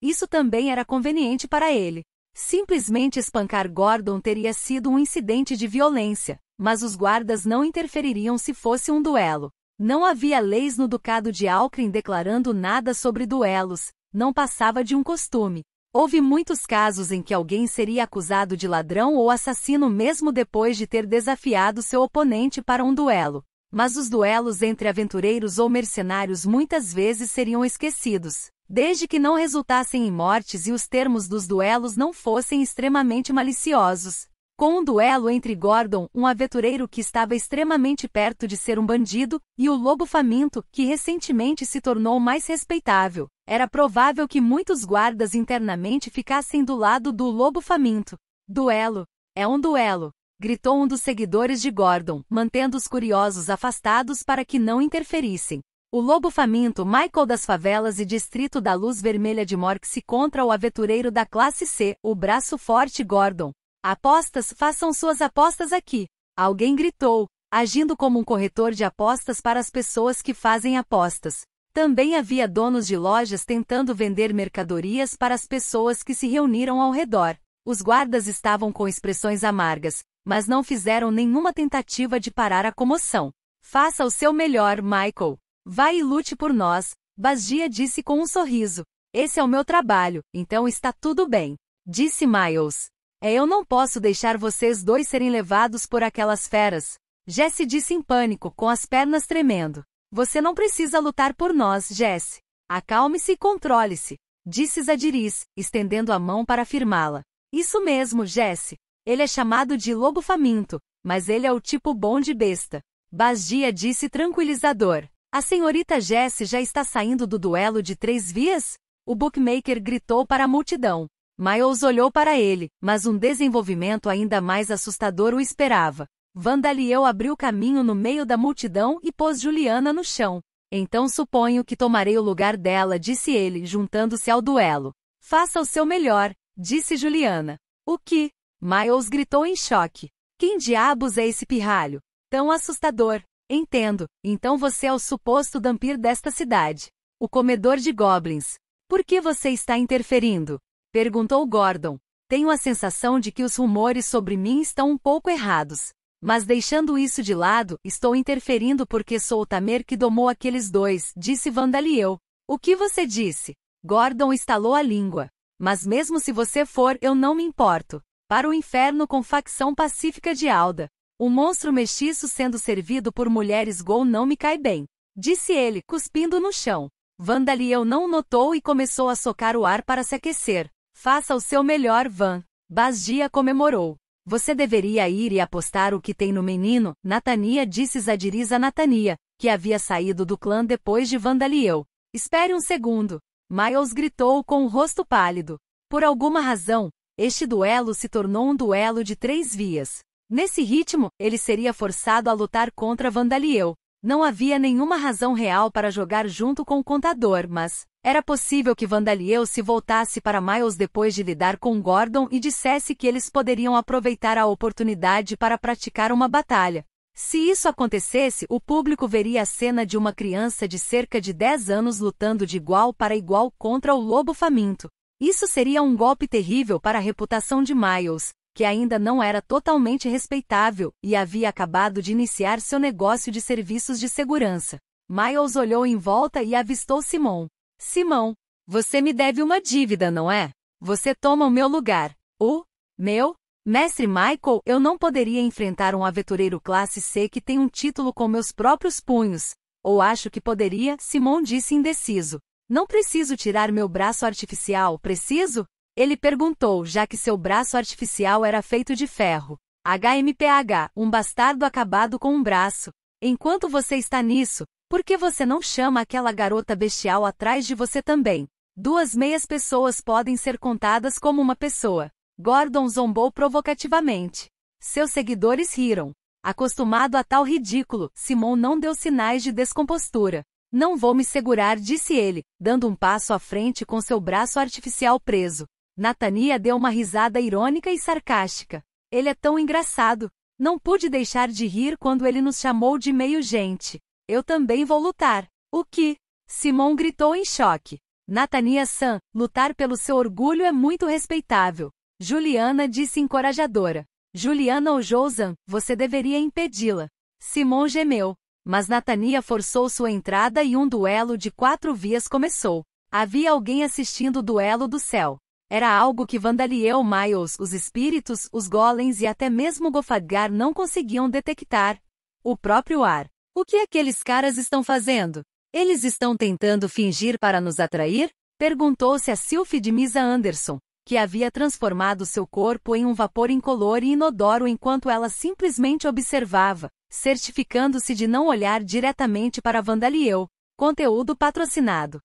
Isso também era conveniente para ele. Simplesmente espancar Gordon teria sido um incidente de violência, mas os guardas não interfeririam se fosse um duelo. Não havia leis no Ducado de Alcrim declarando nada sobre duelos, não passava de um costume. Houve muitos casos em que alguém seria acusado de ladrão ou assassino mesmo depois de ter desafiado seu oponente para um duelo. Mas os duelos entre aventureiros ou mercenários muitas vezes seriam esquecidos, desde que não resultassem em mortes e os termos dos duelos não fossem extremamente maliciosos. Com um duelo entre Gordon, um aventureiro que estava extremamente perto de ser um bandido, e o lobo faminto, que recentemente se tornou mais respeitável, era provável que muitos guardas internamente ficassem do lado do lobo faminto. Duelo. É um duelo, gritou um dos seguidores de Gordon, mantendo os curiosos afastados para que não interferissem. O lobo faminto Michael das favelas e distrito da Luz Vermelha de Morksey contra o aventureiro da classe C, o braço forte Gordon. Apostas, façam suas apostas aqui. Alguém gritou, agindo como um corretor de apostas para as pessoas que fazem apostas. Também havia donos de lojas tentando vender mercadorias para as pessoas que se reuniram ao redor. Os guardas estavam com expressões amargas, mas não fizeram nenhuma tentativa de parar a comoção. Faça o seu melhor, Michael. Vá e lute por nós, Bazgia disse com um sorriso. Esse é o meu trabalho, então está tudo bem, disse Miles. Eu não posso deixar vocês dois serem levados por aquelas feras. Jessie disse em pânico, com as pernas tremendo. Você não precisa lutar por nós, Jessie. Acalme-se e controle-se, disse Zadiris, estendendo a mão para firmá-la. Isso mesmo, Jessie. Ele é chamado de lobo faminto, mas ele é o tipo bom de besta. Bazgia disse tranquilizador. A senhorita Jessie já está saindo do duelo de 3 vias? O bookmaker gritou para a multidão. Miles olhou para ele, mas um desenvolvimento ainda mais assustador o esperava. Vandaliel abriu caminho no meio da multidão e pôs Juliana no chão. Então suponho que tomarei o lugar dela, disse ele, juntando-se ao duelo. Faça o seu melhor, disse Juliana. O que? Miles gritou em choque. Quem diabos é esse pirralho? Tão assustador. Entendo, então você é o suposto Dampir desta cidade. O comedor de goblins. Por que você está interferindo? Perguntou Gordon. Tenho a sensação de que os rumores sobre mim estão um pouco errados. Mas deixando isso de lado, estou interferindo porque sou o Tamer que domou aqueles dois, disse Vandaliel. O que você disse? Gordon estalou a língua. Mas mesmo se você for, eu não me importo. Para o inferno com facção pacífica de Alda. Um monstro mestiço sendo servido por mulheres Gol não me cai bem. Disse ele, cuspindo no chão. Vandaliel não notou e começou a socar o ar para se aquecer. Faça o seu melhor, Van. Bazgia comemorou. Você deveria ir e apostar o que tem no menino, Natania disse Zadiris a Natania, que havia saído do clã depois de Vandaliel. Espere um segundo. Miles gritou com o rosto pálido. Por alguma razão, este duelo se tornou um duelo de 3 vias. Nesse ritmo, ele seria forçado a lutar contra Vandaliel. Não havia nenhuma razão real para jogar junto com o contador, mas era possível que Vandaliel se voltasse para Miles depois de lidar com Gordon e dissesse que eles poderiam aproveitar a oportunidade para praticar uma batalha. Se isso acontecesse, o público veria a cena de uma criança de cerca de 10 anos lutando de igual para igual contra o lobo faminto. Isso seria um golpe terrível para a reputação de Miles, que ainda não era totalmente respeitável e havia acabado de iniciar seu negócio de serviços de segurança. Miles olhou em volta e avistou Simon. Simon, você me deve uma dívida, não é? Você toma o meu lugar. O meu? Mestre Michael, eu não poderia enfrentar um aventureiro classe C que tem um título com meus próprios punhos. Ou acho que poderia, Simon disse indeciso. Não preciso tirar meu braço artificial, preciso? Ele perguntou, já que seu braço artificial era feito de ferro. HMPH, um bastardo acabado com um braço. Enquanto você está nisso, por que você não chama aquela garota bestial atrás de você também? 2 pessoas podem ser contadas como uma pessoa. Gordon zombou provocativamente. Seus seguidores riram. Acostumado a tal ridículo, Simon não deu sinais de descompostura. Não vou me segurar, disse ele, dando um passo à frente com seu braço artificial preso. Nathania deu uma risada irônica e sarcástica. Ele é tão engraçado. Não pude deixar de rir quando ele nos chamou de meio gente. Eu também vou lutar. O que? Simon gritou em choque. Nathania-san, lutar pelo seu orgulho é muito respeitável. Juliana disse encorajadora. Juliana ou Josan, você deveria impedi-la. Simon gemeu. Mas Nathania forçou sua entrada e um duelo de 4 vias começou. Havia alguém assistindo o duelo do céu. Era algo que Vandaliel, Miles, os espíritos, os golems e até mesmo Gofadgar não conseguiam detectar. O próprio ar. O que aqueles caras estão fazendo? Eles estão tentando fingir para nos atrair? Perguntou-se a Sylphie de Misa Anderson, que havia transformado seu corpo em um vapor incolor e inodoro enquanto ela simplesmente observava, certificando-se de não olhar diretamente para Vandaliel. Conteúdo patrocinado.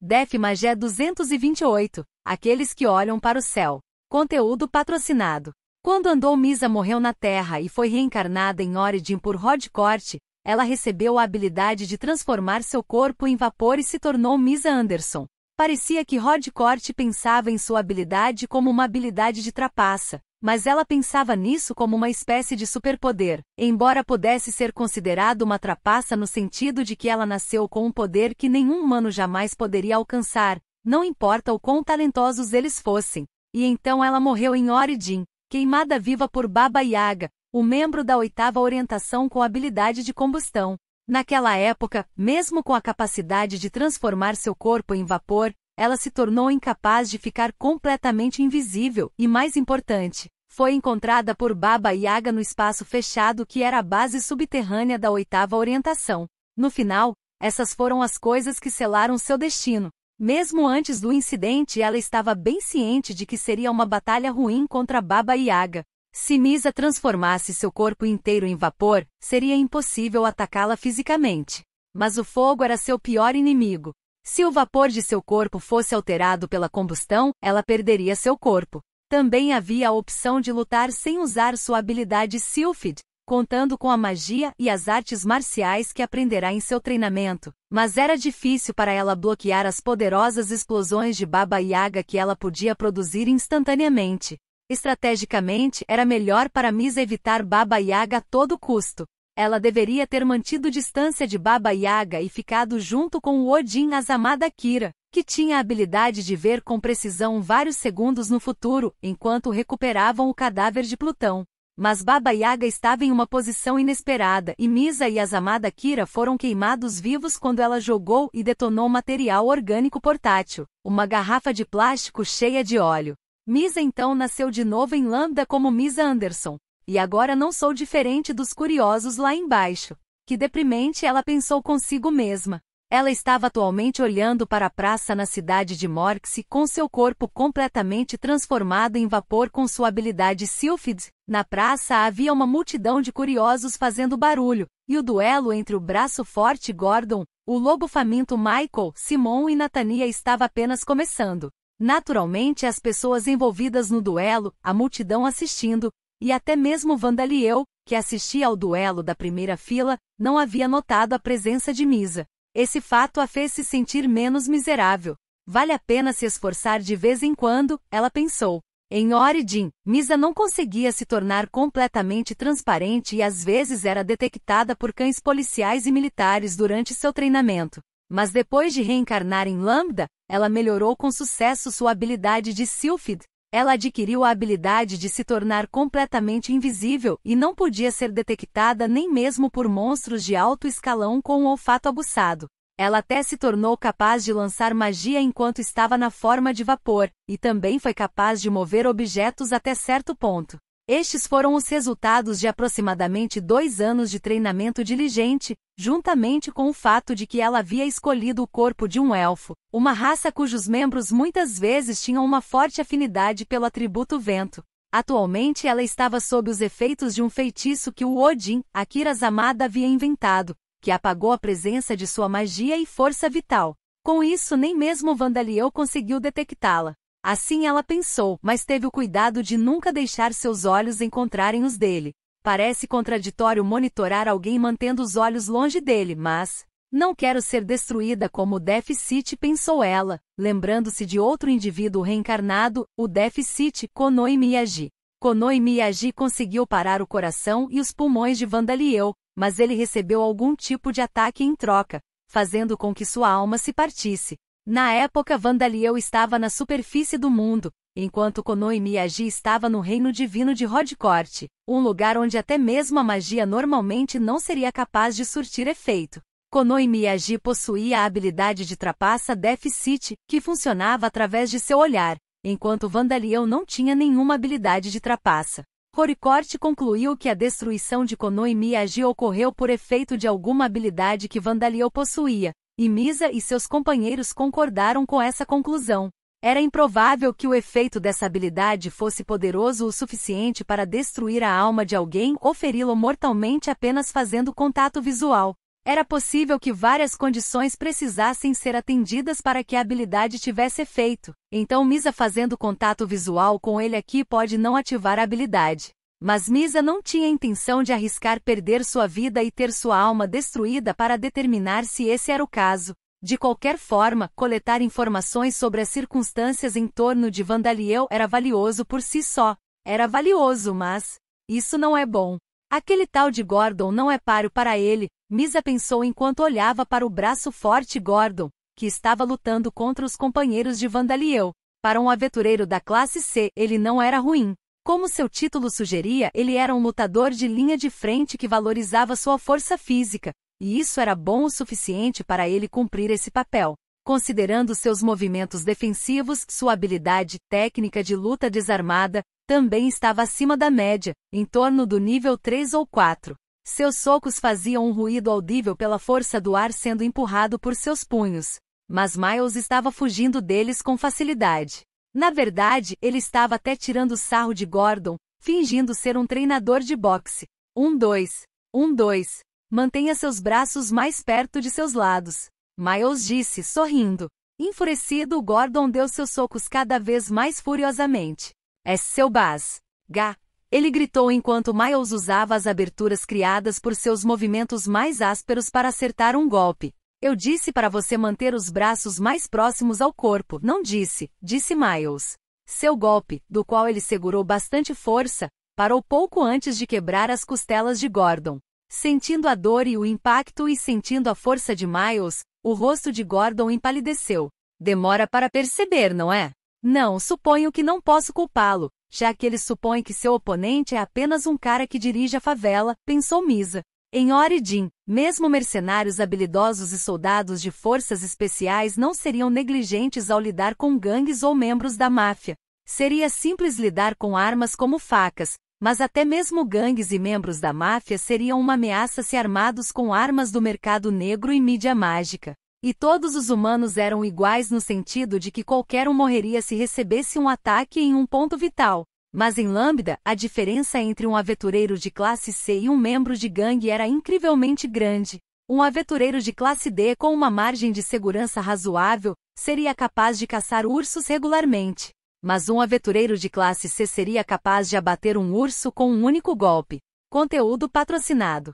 Def Magé 228, aqueles que olham para o céu. Conteúdo patrocinado. Quando Andou Misa morreu na Terra e foi reencarnada em Origin por Rodcourt, ela recebeu a habilidade de transformar seu corpo em vapor e se tornou Misa Anderson. Parecia que Rodcourt pensava em sua habilidade como uma habilidade de trapaça, mas ela pensava nisso como uma espécie de superpoder, embora pudesse ser considerado uma trapaça no sentido de que ela nasceu com um poder que nenhum humano jamais poderia alcançar, não importa o quão talentosos eles fossem. E então ela morreu em Origin, queimada viva por Baba Yaga, o membro da 8ª orientação com habilidade de combustão. Naquela época, mesmo com a capacidade de transformar seu corpo em vapor, ela se tornou incapaz de ficar completamente invisível e, mais importante, foi encontrada por Baba Yaga no espaço fechado que era a base subterrânea da 8ª orientação. No final, essas foram as coisas que selaram seu destino. Mesmo antes do incidente, ela estava bem ciente de que seria uma batalha ruim contra Baba Yaga. Se Misa transformasse seu corpo inteiro em vapor, seria impossível atacá-la fisicamente. Mas o fogo era seu pior inimigo. Se o vapor de seu corpo fosse alterado pela combustão, ela perderia seu corpo. Também havia a opção de lutar sem usar sua habilidade Sylphid, contando com a magia e as artes marciais que aprenderá em seu treinamento. Mas era difícil para ela bloquear as poderosas explosões de Baba Yaga que ela podia produzir instantaneamente. Estrategicamente, era melhor para Misa evitar Baba Yaga a todo custo. Ela deveria ter mantido distância de Baba Yaga e ficado junto com o Odin Azamada Kira, que tinha a habilidade de ver com precisão vários segundos no futuro, enquanto recuperavam o cadáver de Plutão. Mas Baba Yaga estava em uma posição inesperada e Misa e Azamada Kira foram queimados vivos quando ela jogou e detonou material orgânico portátil, uma garrafa de plástico cheia de óleo. Misa então nasceu de novo em Lambda como Misa Anderson. E agora não sou diferente dos curiosos lá embaixo. Que deprimente, ela pensou consigo mesma. Ela estava atualmente olhando para a praça na cidade de Morxie com seu corpo completamente transformado em vapor com sua habilidade Sylphid. Na praça havia uma multidão de curiosos fazendo barulho, e o duelo entre o braço forte Gordon, o lobo faminto Michael, Simon e Nathania estava apenas começando. Naturalmente as pessoas envolvidas no duelo, a multidão assistindo, e até mesmo Vandaliel, que assistia ao duelo da primeira fila, não havia notado a presença de Misa. Esse fato a fez se sentir menos miserável. Vale a pena se esforçar de vez em quando, ela pensou. Em Origin, Misa não conseguia se tornar completamente transparente e às vezes era detectada por cães policiais e militares durante seu treinamento. Mas depois de reencarnar em Lambda, ela melhorou com sucesso sua habilidade de Sylphid. Ela adquiriu a habilidade de se tornar completamente invisível e não podia ser detectada nem mesmo por monstros de alto escalão com um olfato aguçado. Ela até se tornou capaz de lançar magia enquanto estava na forma de vapor, e também foi capaz de mover objetos até certo ponto. Estes foram os resultados de aproximadamente 2 anos de treinamento diligente, juntamente com o fato de que ela havia escolhido o corpo de um elfo, uma raça cujos membros muitas vezes tinham uma forte afinidade pelo atributo vento. Atualmente ela estava sob os efeitos de um feitiço que o Odin, Akira Zamada, havia inventado, que apagou a presença de sua magia e força vital. Com isso nem mesmo Vandaliel conseguiu detectá-la. Assim ela pensou, mas teve o cuidado de nunca deixar seus olhos encontrarem os dele. Parece contraditório monitorar alguém mantendo os olhos longe dele, mas... Não quero ser destruída como o Deficit, pensou ela, lembrando-se de outro indivíduo reencarnado, o Deficit, Konoe Miyagi. Konoe Miyagi conseguiu parar o coração e os pulmões de Vandaliel, mas ele recebeu algum tipo de ataque em troca, fazendo com que sua alma se partisse. Na época Vandaliel estava na superfície do mundo, enquanto Konoe Miyagi estava no reino divino de Rodcourt, um lugar onde até mesmo a magia normalmente não seria capaz de surtir efeito. Konoe Miyagi possuía a habilidade de trapaça Deficit, que funcionava através de seu olhar, enquanto Vandaliel não tinha nenhuma habilidade de trapaça. Rodcourt concluiu que a destruição de Konoe Miyagi ocorreu por efeito de alguma habilidade que Vandaliel possuía, e Misa e seus companheiros concordaram com essa conclusão. Era improvável que o efeito dessa habilidade fosse poderoso o suficiente para destruir a alma de alguém ou feri-lo mortalmente apenas fazendo contato visual. Era possível que várias condições precisassem ser atendidas para que a habilidade tivesse efeito. Então Misa fazendo contato visual com ele aqui pode não ativar a habilidade. Mas Misa não tinha intenção de arriscar perder sua vida e ter sua alma destruída para determinar se esse era o caso. De qualquer forma, coletar informações sobre as circunstâncias em torno de Vandaliel era valioso por si só. Era valioso, mas... isso não é bom. Aquele tal de Gordon não é páreo para ele, Misa pensou enquanto olhava para o braço forte Gordon, que estava lutando contra os companheiros de Vandaliel. Para um aventureiro da classe C, ele não era ruim. Como seu título sugeria, ele era um lutador de linha de frente que valorizava sua força física, e isso era bom o suficiente para ele cumprir esse papel. Considerando seus movimentos defensivos, sua habilidade técnica de luta desarmada também estava acima da média, em torno do nível 3 ou 4. Seus socos faziam um ruído audível pela força do ar sendo empurrado por seus punhos, mas Miles estava fugindo deles com facilidade. Na verdade, ele estava até tirando sarro de Gordon, fingindo ser um treinador de boxe. 1-2. 1-2. Mantenha seus braços mais perto de seus lados. Miles disse, sorrindo. Enfurecido, Gordon deu seus socos cada vez mais furiosamente. É seu Baz. Gá. Ele gritou enquanto Miles usava as aberturas criadas por seus movimentos mais ásperos para acertar um golpe. Eu disse para você manter os braços mais próximos ao corpo, não disse, disse Miles. Seu golpe, do qual ele segurou bastante força, parou pouco antes de quebrar as costelas de Gordon. Sentindo a dor e o impacto e sentindo a força de Miles, o rosto de Gordon empalideceu. Demora para perceber, não é? Não, suponho que não posso culpá-lo, já que ele supõe que seu oponente é apenas um cara que dirige a favela, pensou Misa. Em Origin, mesmo mercenários habilidosos e soldados de forças especiais não seriam negligentes ao lidar com gangues ou membros da máfia. Seria simples lidar com armas como facas, mas até mesmo gangues e membros da máfia seriam uma ameaça se armados com armas do mercado negro e mídia mágica. E todos os humanos eram iguais no sentido de que qualquer um morreria se recebesse um ataque em um ponto vital. Mas em Lambda, a diferença entre um aventureiro de classe C e um membro de gangue era incrivelmente grande. Um aventureiro de classe D com uma margem de segurança razoável seria capaz de caçar ursos regularmente. Mas um aventureiro de classe C seria capaz de abater um urso com um único golpe. Conteúdo patrocinado.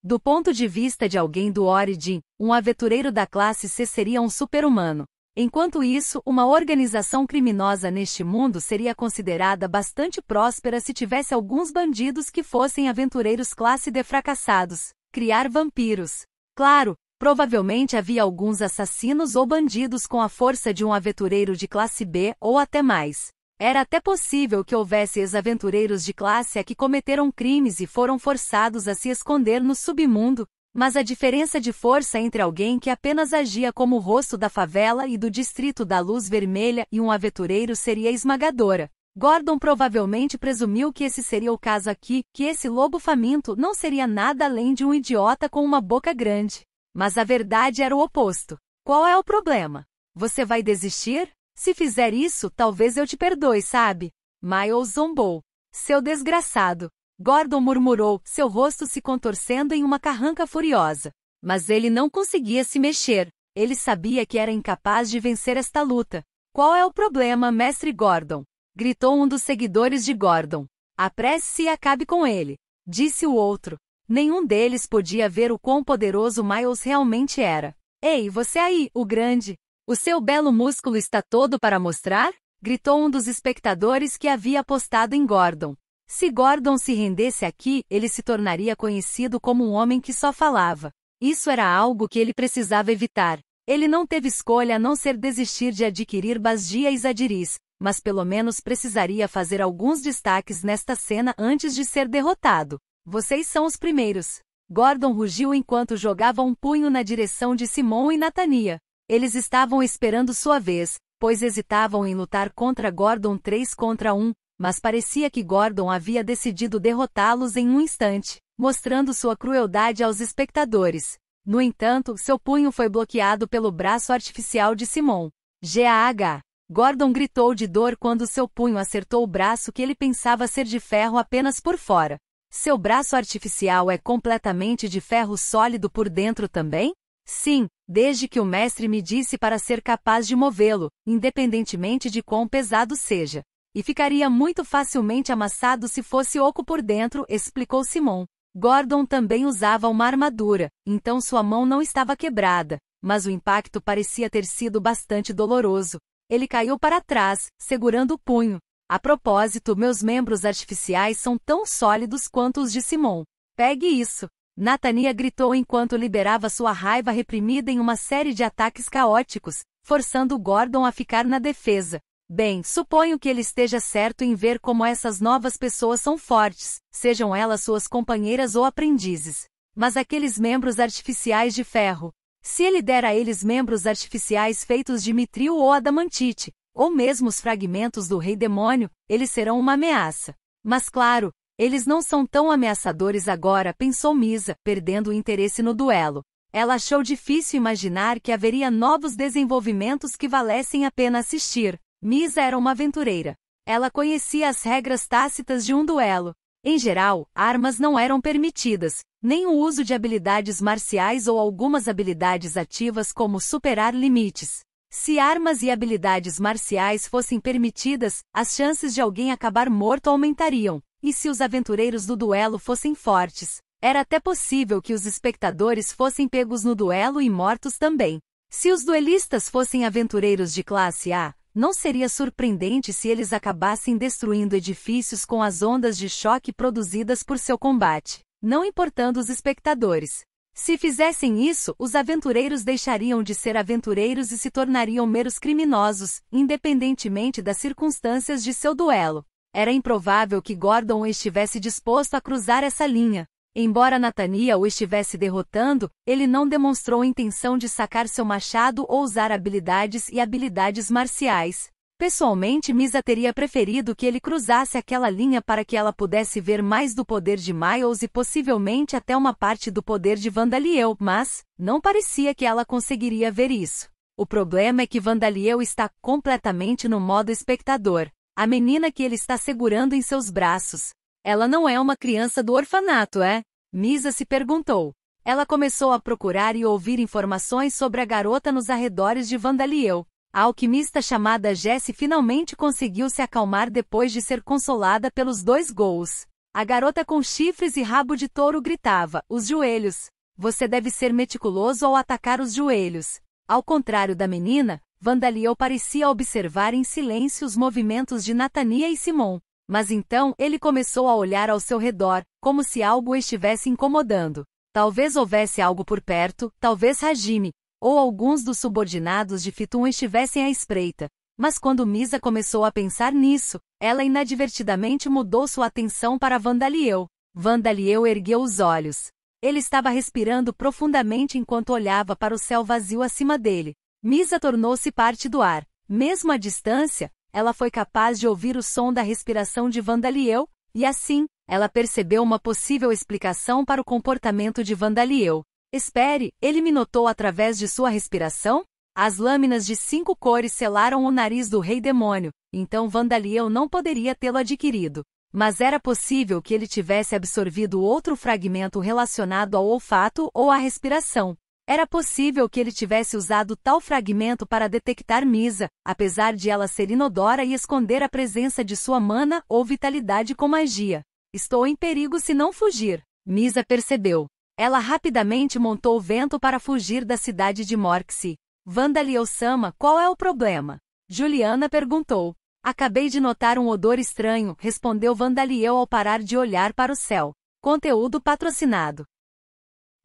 Do ponto de vista de alguém do Origin, um aventureiro da classe C seria um super-humano. Enquanto isso, uma organização criminosa neste mundo seria considerada bastante próspera se tivesse alguns bandidos que fossem aventureiros classe D fracassados. Criar vampiros. Claro, provavelmente havia alguns assassinos ou bandidos com a força de um aventureiro de classe B ou até mais. Era até possível que houvesse ex-aventureiros de classe A que cometeram crimes e foram forçados a se esconder no submundo, mas a diferença de força entre alguém que apenas agia como o rosto da favela e do distrito da Luz Vermelha e um aventureiro seria esmagadora. Gordon provavelmente presumiu que esse seria o caso aqui, que esse lobo faminto não seria nada além de um idiota com uma boca grande. Mas a verdade era o oposto. Qual é o problema? Você vai desistir? Se fizer isso, talvez eu te perdoe, sabe? Miles zombou. Seu desgraçado. Gordon murmurou, seu rosto se contorcendo em uma carranca furiosa. Mas ele não conseguia se mexer. Ele sabia que era incapaz de vencer esta luta. Qual é o problema, mestre Gordon? Gritou um dos seguidores de Gordon. Apresse-se e acabe com ele. Disse o outro. Nenhum deles podia ver o quão poderoso Miles realmente era. Ei, você aí, o grande. O seu belo músculo está todo para mostrar? Gritou um dos espectadores que havia apostado em Gordon. Se Gordon se rendesse aqui, ele se tornaria conhecido como um homem que só falava. Isso era algo que ele precisava evitar. Ele não teve escolha a não ser desistir de adquirir Bazdia e Zadiris, mas pelo menos precisaria fazer alguns destaques nesta cena antes de ser derrotado. Vocês são os primeiros. Gordon rugiu enquanto jogava um punho na direção de Simon e Nathania. Eles estavam esperando sua vez, pois hesitavam em lutar contra Gordon 3 contra 1, mas parecia que Gordon havia decidido derrotá-los em um instante, mostrando sua crueldade aos espectadores. No entanto, seu punho foi bloqueado pelo braço artificial de Simon. GAH. Gordon gritou de dor quando seu punho acertou o braço que ele pensava ser de ferro apenas por fora. Seu braço artificial é completamente de ferro sólido por dentro também? Sim, desde que o mestre me disse para ser capaz de movê-lo, independentemente de quão pesado seja. E ficaria muito facilmente amassado se fosse oco por dentro, explicou Simon. Gordon também usava uma armadura, então sua mão não estava quebrada, mas o impacto parecia ter sido bastante doloroso. Ele caiu para trás, segurando o punho. A propósito, meus membros artificiais são tão sólidos quanto os de Simon. Pegue isso! Nathania gritou enquanto liberava sua raiva reprimida em uma série de ataques caóticos, forçando Gordon a ficar na defesa. Bem, suponho que ele esteja certo em ver como essas novas pessoas são fortes, sejam elas suas companheiras ou aprendizes. Mas aqueles membros artificiais de ferro, se ele der a eles membros artificiais feitos de mitril ou adamantite, ou mesmo os fragmentos do Rei Demônio, eles serão uma ameaça. Mas claro, eles não são tão ameaçadores agora, pensou Misa, perdendo o interesse no duelo. Ela achou difícil imaginar que haveria novos desenvolvimentos que valessem a pena assistir. Misa era uma aventureira. Ela conhecia as regras tácitas de um duelo. Em geral, armas não eram permitidas, nem o uso de habilidades marciais ou algumas habilidades ativas como superar limites. Se armas e habilidades marciais fossem permitidas, as chances de alguém acabar morto aumentariam. E se os aventureiros do duelo fossem fortes, era até possível que os espectadores fossem pegos no duelo e mortos também. Se os duelistas fossem aventureiros de classe A, não seria surpreendente se eles acabassem destruindo edifícios com as ondas de choque produzidas por seu combate, não importando os espectadores. Se fizessem isso, os aventureiros deixariam de ser aventureiros e se tornariam meros criminosos, independentemente das circunstâncias de seu duelo. Era improvável que Gordon estivesse disposto a cruzar essa linha. Embora Nathania o estivesse derrotando, ele não demonstrou intenção de sacar seu machado ou usar habilidades marciais. Pessoalmente, Misa teria preferido que ele cruzasse aquela linha para que ela pudesse ver mais do poder de Miles e possivelmente até uma parte do poder de Vandaliel, mas não parecia que ela conseguiria ver isso. O problema é que Vandaliel está completamente no modo espectador. A menina que ele está segurando em seus braços. Ela não é uma criança do orfanato, é? Misa se perguntou. Ela começou a procurar e ouvir informações sobre a garota nos arredores de Vandaliel. A alquimista chamada Jessie finalmente conseguiu se acalmar depois de ser consolada pelos 2 gols. A garota com chifres e rabo de touro gritava, os joelhos. Você deve ser meticuloso ao atacar os joelhos. Ao contrário da menina, Vandaliel parecia observar em silêncio os movimentos de Natania e Simon. Mas então ele começou a olhar ao seu redor, como se algo o estivesse incomodando. Talvez houvesse algo por perto, talvez Hajime, ou alguns dos subordinados de Fitun estivessem à espreita. Mas quando Misa começou a pensar nisso, ela inadvertidamente mudou sua atenção para Vandaliel. Vandaliel ergueu os olhos. Ele estava respirando profundamente enquanto olhava para o céu vazio acima dele. Misa tornou-se parte do ar. Mesmo à distância, ela foi capaz de ouvir o som da respiração de Vandaliel, e assim, ela percebeu uma possível explicação para o comportamento de Vandaliel. Espere, ele me notou através de sua respiração? As lâminas de 5 cores selaram o nariz do rei demônio, então Vandaliel não poderia tê-lo adquirido. Mas era possível que ele tivesse absorvido outro fragmento relacionado ao olfato ou à respiração. Era possível que ele tivesse usado tal fragmento para detectar Misa, apesar de ela ser inodora e esconder a presença de sua mana ou vitalidade com magia. Estou em perigo se não fugir. Misa percebeu. Ela rapidamente montou o vento para fugir da cidade de Morxi. Vandaliel-sama, qual é o problema? Juliana perguntou. Acabei de notar um odor estranho, respondeu Vandaliel ao parar de olhar para o céu. Conteúdo patrocinado.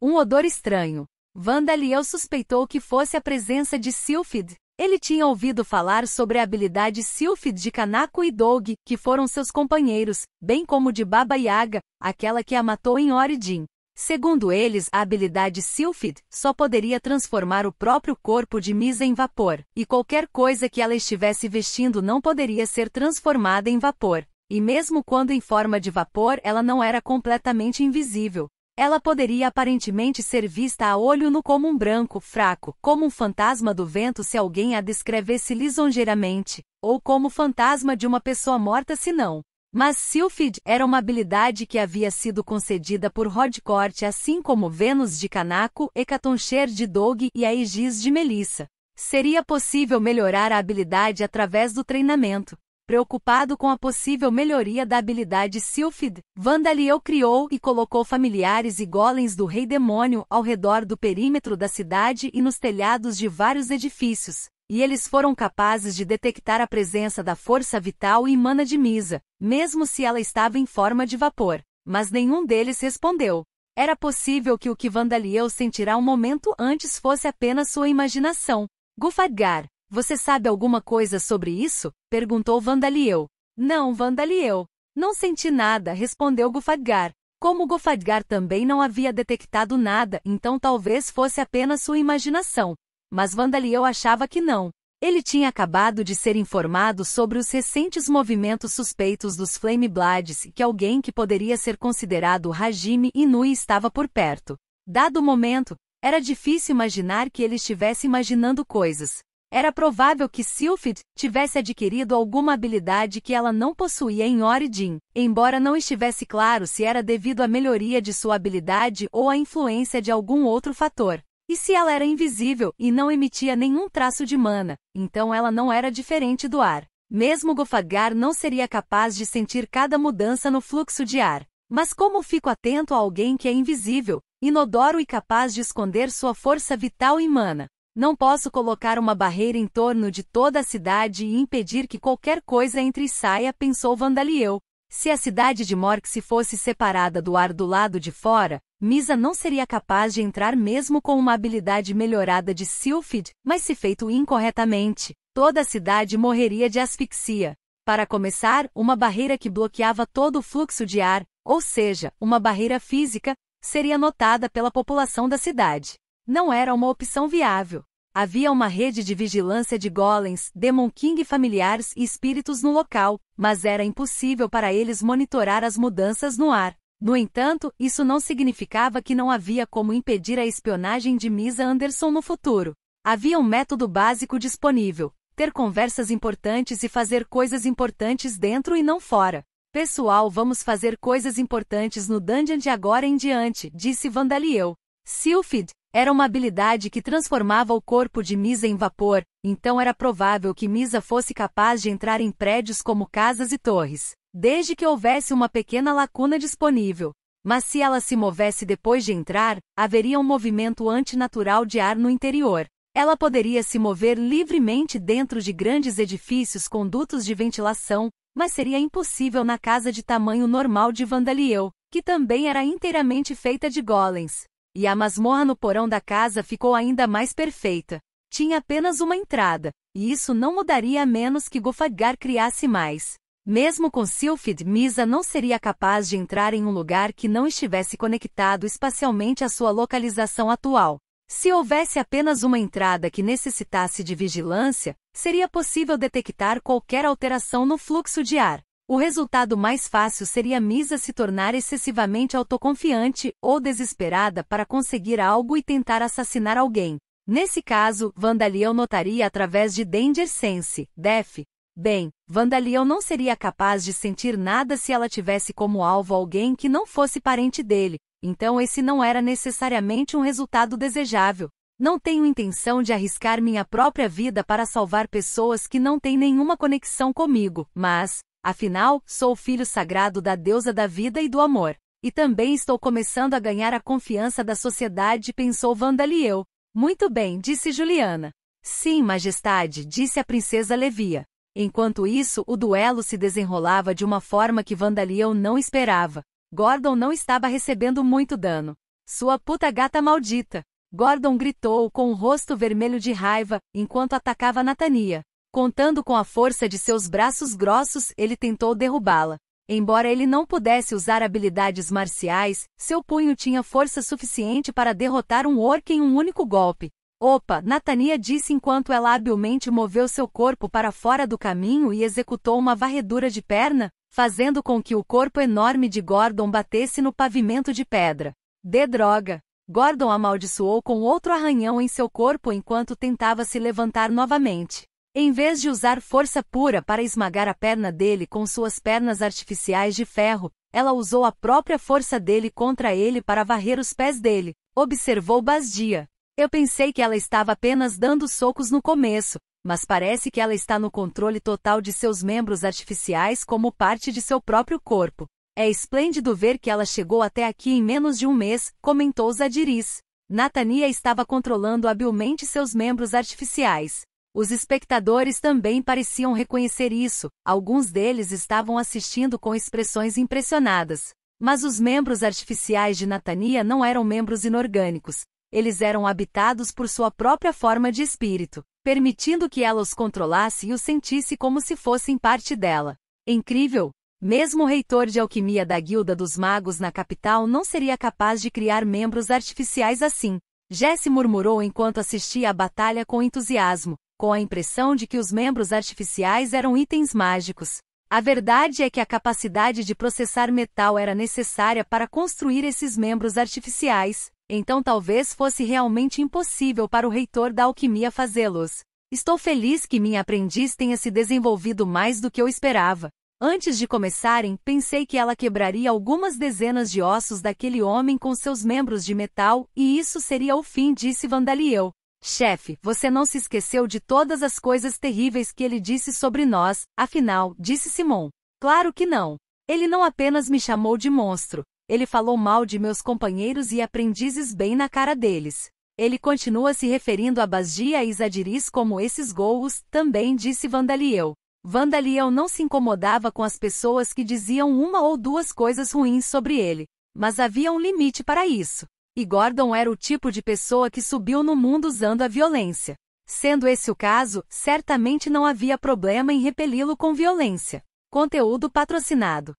Um odor estranho. Vandaliel suspeitou que fosse a presença de Sylphid. Ele tinha ouvido falar sobre a habilidade Sylphid de Kanako e Doug, que foram seus companheiros, bem como de Baba Yaga, aquela que a matou em Origin. Segundo eles, a habilidade Sylphid só poderia transformar o próprio corpo de Misa em vapor, e qualquer coisa que ela estivesse vestindo não poderia ser transformada em vapor. E mesmo quando em forma de vapor, ela não era completamente invisível. Ela poderia aparentemente ser vista a olho nu como um branco fraco, como um fantasma do vento se alguém a descrevesse lisonjeiramente, ou como fantasma de uma pessoa morta se não. Mas Sylphid era uma habilidade que havia sido concedida por Rodcourt assim como Vênus de Kanako, Hecatoncheir de Doug e Aegis de Melissa. Seria possível melhorar a habilidade através do treinamento. Preocupado com a possível melhoria da habilidade Sylphid, Vandaliel criou e colocou familiares e golems do Rei Demônio ao redor do perímetro da cidade e nos telhados de vários edifícios, e eles foram capazes de detectar a presença da força vital e mana de Misa, mesmo se ela estava em forma de vapor. Mas nenhum deles respondeu. Era possível que o que Vandaliel sentirá um momento antes fosse apenas sua imaginação. Gufadgar. Você sabe alguma coisa sobre isso? Perguntou Vandaliel. Não, Vandaliel. Não senti nada, respondeu Gufadgar. Como Gufadgar também não havia detectado nada, então talvez fosse apenas sua imaginação. Mas Vandaliel achava que não. Ele tinha acabado de ser informado sobre os recentes movimentos suspeitos dos Flame Bloods e que alguém que poderia ser considerado Hajime Inui estava por perto. Dado o momento, era difícil imaginar que ele estivesse imaginando coisas. Era provável que Sylphid tivesse adquirido alguma habilidade que ela não possuía em Origin, embora não estivesse claro se era devido à melhoria de sua habilidade ou à influência de algum outro fator. E se ela era invisível e não emitia nenhum traço de mana, então ela não era diferente do ar. Mesmo Gufadgar não seria capaz de sentir cada mudança no fluxo de ar. Mas como fico atento a alguém que é invisível, inodoro e capaz de esconder sua força vital e mana? Não posso colocar uma barreira em torno de toda a cidade e impedir que qualquer coisa entre e saia, pensou Vandaliel. Se a cidade de Morxi fosse separada do ar do lado de fora, Misa não seria capaz de entrar mesmo com uma habilidade melhorada de Sylphid, mas se feito incorretamente, toda a cidade morreria de asfixia. Para começar, uma barreira que bloqueava todo o fluxo de ar, ou seja, uma barreira física, seria notada pela população da cidade. Não era uma opção viável. Havia uma rede de vigilância de golems, Demon King familiares e espíritos no local, mas era impossível para eles monitorar as mudanças no ar. No entanto, isso não significava que não havia como impedir a espionagem de Misa Anderson no futuro. Havia um método básico disponível: ter conversas importantes e fazer coisas importantes dentro e não fora. Pessoal, vamos fazer coisas importantes no dungeon de agora em diante, disse Vandaliel. Sylphid era uma habilidade que transformava o corpo de Misa em vapor, então era provável que Misa fosse capaz de entrar em prédios como casas e torres, desde que houvesse uma pequena lacuna disponível. Mas se ela se movesse depois de entrar, haveria um movimento antinatural de ar no interior. Ela poderia se mover livremente dentro de grandes edifícios com dutos de ventilação, mas seria impossível na casa de tamanho normal de Vandaliel, que também era inteiramente feita de golems. E a masmorra no porão da casa ficou ainda mais perfeita. Tinha apenas uma entrada, e isso não mudaria a menos que Gulfaggar criasse mais. Mesmo com Sylphid, Misa não seria capaz de entrar em um lugar que não estivesse conectado espacialmente à sua localização atual. Se houvesse apenas uma entrada que necessitasse de vigilância, seria possível detectar qualquer alteração no fluxo de ar. O resultado mais fácil seria Misa se tornar excessivamente autoconfiante ou desesperada para conseguir algo e tentar assassinar alguém. Nesse caso, Vandaliel notaria através de Danger Sense, DEF. Bem, Vandaliel não seria capaz de sentir nada se ela tivesse como alvo alguém que não fosse parente dele, então esse não era necessariamente um resultado desejável. Não tenho intenção de arriscar minha própria vida para salvar pessoas que não têm nenhuma conexão comigo, mas, afinal, sou o filho sagrado da deusa da vida e do amor. E também estou começando a ganhar a confiança da sociedade, pensou Vandaliel. Muito bem, disse Juliana. Sim, majestade, disse a princesa Levia. Enquanto isso, o duelo se desenrolava de uma forma que Vandaliel não esperava. Gordon não estava recebendo muito dano. Sua puta gata maldita! Gordon gritou com o rosto vermelho de raiva, enquanto atacava Nathania. Contando com a força de seus braços grossos, ele tentou derrubá-la. Embora ele não pudesse usar habilidades marciais, seu punho tinha força suficiente para derrotar um orc em um único golpe. Opa, Nathania disse enquanto ela habilmente moveu seu corpo para fora do caminho e executou uma varredura de perna, fazendo com que o corpo enorme de Gordon batesse no pavimento de pedra. De droga! Gordon amaldiçoou com outro arranhão em seu corpo enquanto tentava se levantar novamente. Em vez de usar força pura para esmagar a perna dele com suas pernas artificiais de ferro, ela usou a própria força dele contra ele para varrer os pés dele, observou Basdia. Eu pensei que ela estava apenas dando socos no começo, mas parece que ela está no controle total de seus membros artificiais como parte de seu próprio corpo. É esplêndido ver que ela chegou até aqui em menos de um mês, comentou Zadiris. Nathania estava controlando habilmente seus membros artificiais. Os espectadores também pareciam reconhecer isso, alguns deles estavam assistindo com expressões impressionadas. Mas os membros artificiais de Nathania não eram membros inorgânicos. Eles eram habitados por sua própria forma de espírito, permitindo que ela os controlasse e os sentisse como se fossem parte dela. Incrível! Mesmo o reitor de alquimia da Guilda dos Magos na capital não seria capaz de criar membros artificiais assim. Jesse murmurou enquanto assistia à batalha com entusiasmo, com a impressão de que os membros artificiais eram itens mágicos. A verdade é que a capacidade de processar metal era necessária para construir esses membros artificiais, então talvez fosse realmente impossível para o reitor da alquimia fazê-los. Estou feliz que minha aprendiz tenha se desenvolvido mais do que eu esperava. Antes de começarem, pensei que ela quebraria algumas dezenas de ossos daquele homem com seus membros de metal, e isso seria o fim, disse Vandaliel. Chefe, você não se esqueceu de todas as coisas terríveis que ele disse sobre nós, afinal, disse Simon. Claro que não. Ele não apenas me chamou de monstro, ele falou mal de meus companheiros e aprendizes bem na cara deles. Ele continua se referindo a Basdia e Zadiris como esses gols, também disse Vandaliel. Vandaliel não se incomodava com as pessoas que diziam uma ou duas coisas ruins sobre ele, mas havia um limite para isso. E Gordon era o tipo de pessoa que subiu no mundo usando a violência. Sendo esse o caso, certamente não havia problema em repeli-lo com violência. Conteúdo patrocinado.